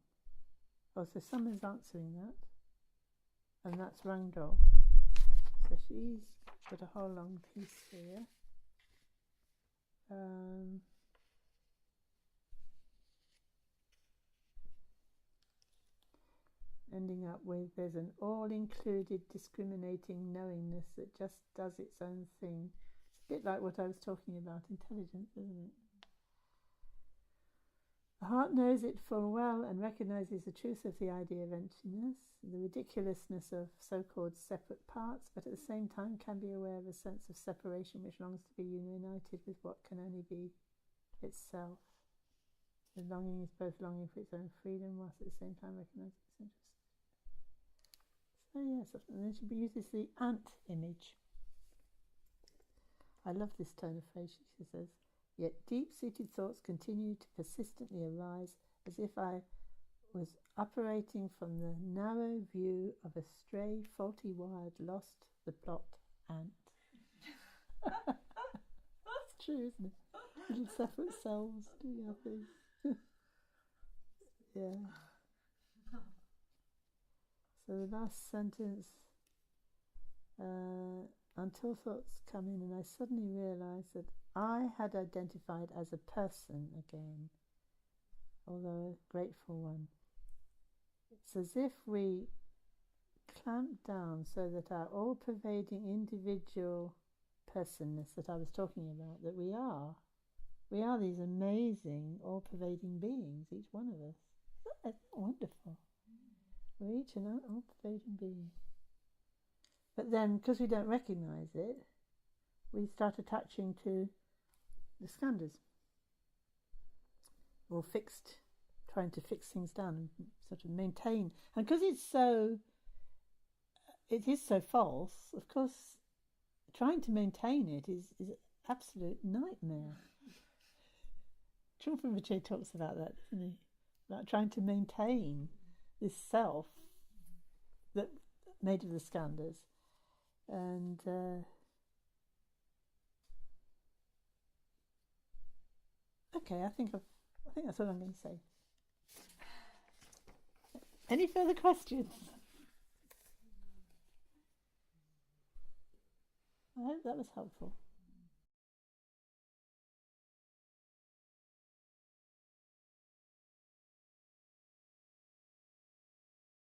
Oh, so someone's answering that, and that's Rangdol. So she's got a whole long piece here. Ending up with, there's an all-included discriminating knowingness that just does its own thing. It's a bit like what I was talking about, intelligence, isn't it? The heart knows it full well and recognises the truth of the idea of emptiness, the ridiculousness of so-called separate parts, but at the same time can be aware of a sense of separation which longs to be united with what can only be itself. The longing is both longing for its own freedom whilst at the same time recognising its interest. So yes, and then she uses the ant image. I love this turn of phrase. She says, yet deep-seated thoughts continue to persistently arise as if I was operating from the narrow view of a stray, faulty-wired, lost the plot ant. That's true, isn't it? Little separate selves doing our thing. Yeah. So the last sentence, until thoughts come in and I suddenly realise that I had identified as a person again, although a grateful one. It's as if we clamp down so that our all-pervading individual personness that I was talking about, that we are these amazing all-pervading beings, each one of us. Isn't that wonderful? We're each an all-pervading being. But then, because we don't recognise it, we start attaching to the skandhas, or trying to fix things down and sort of maintain. And because it is so false, of course, trying to maintain it is an absolute nightmare. Rinpoche talks about that, doesn't he? About trying to maintain this self that made of the skandhas. And okay, I think that's all I'm going to say. Any further questions? I hope that was helpful.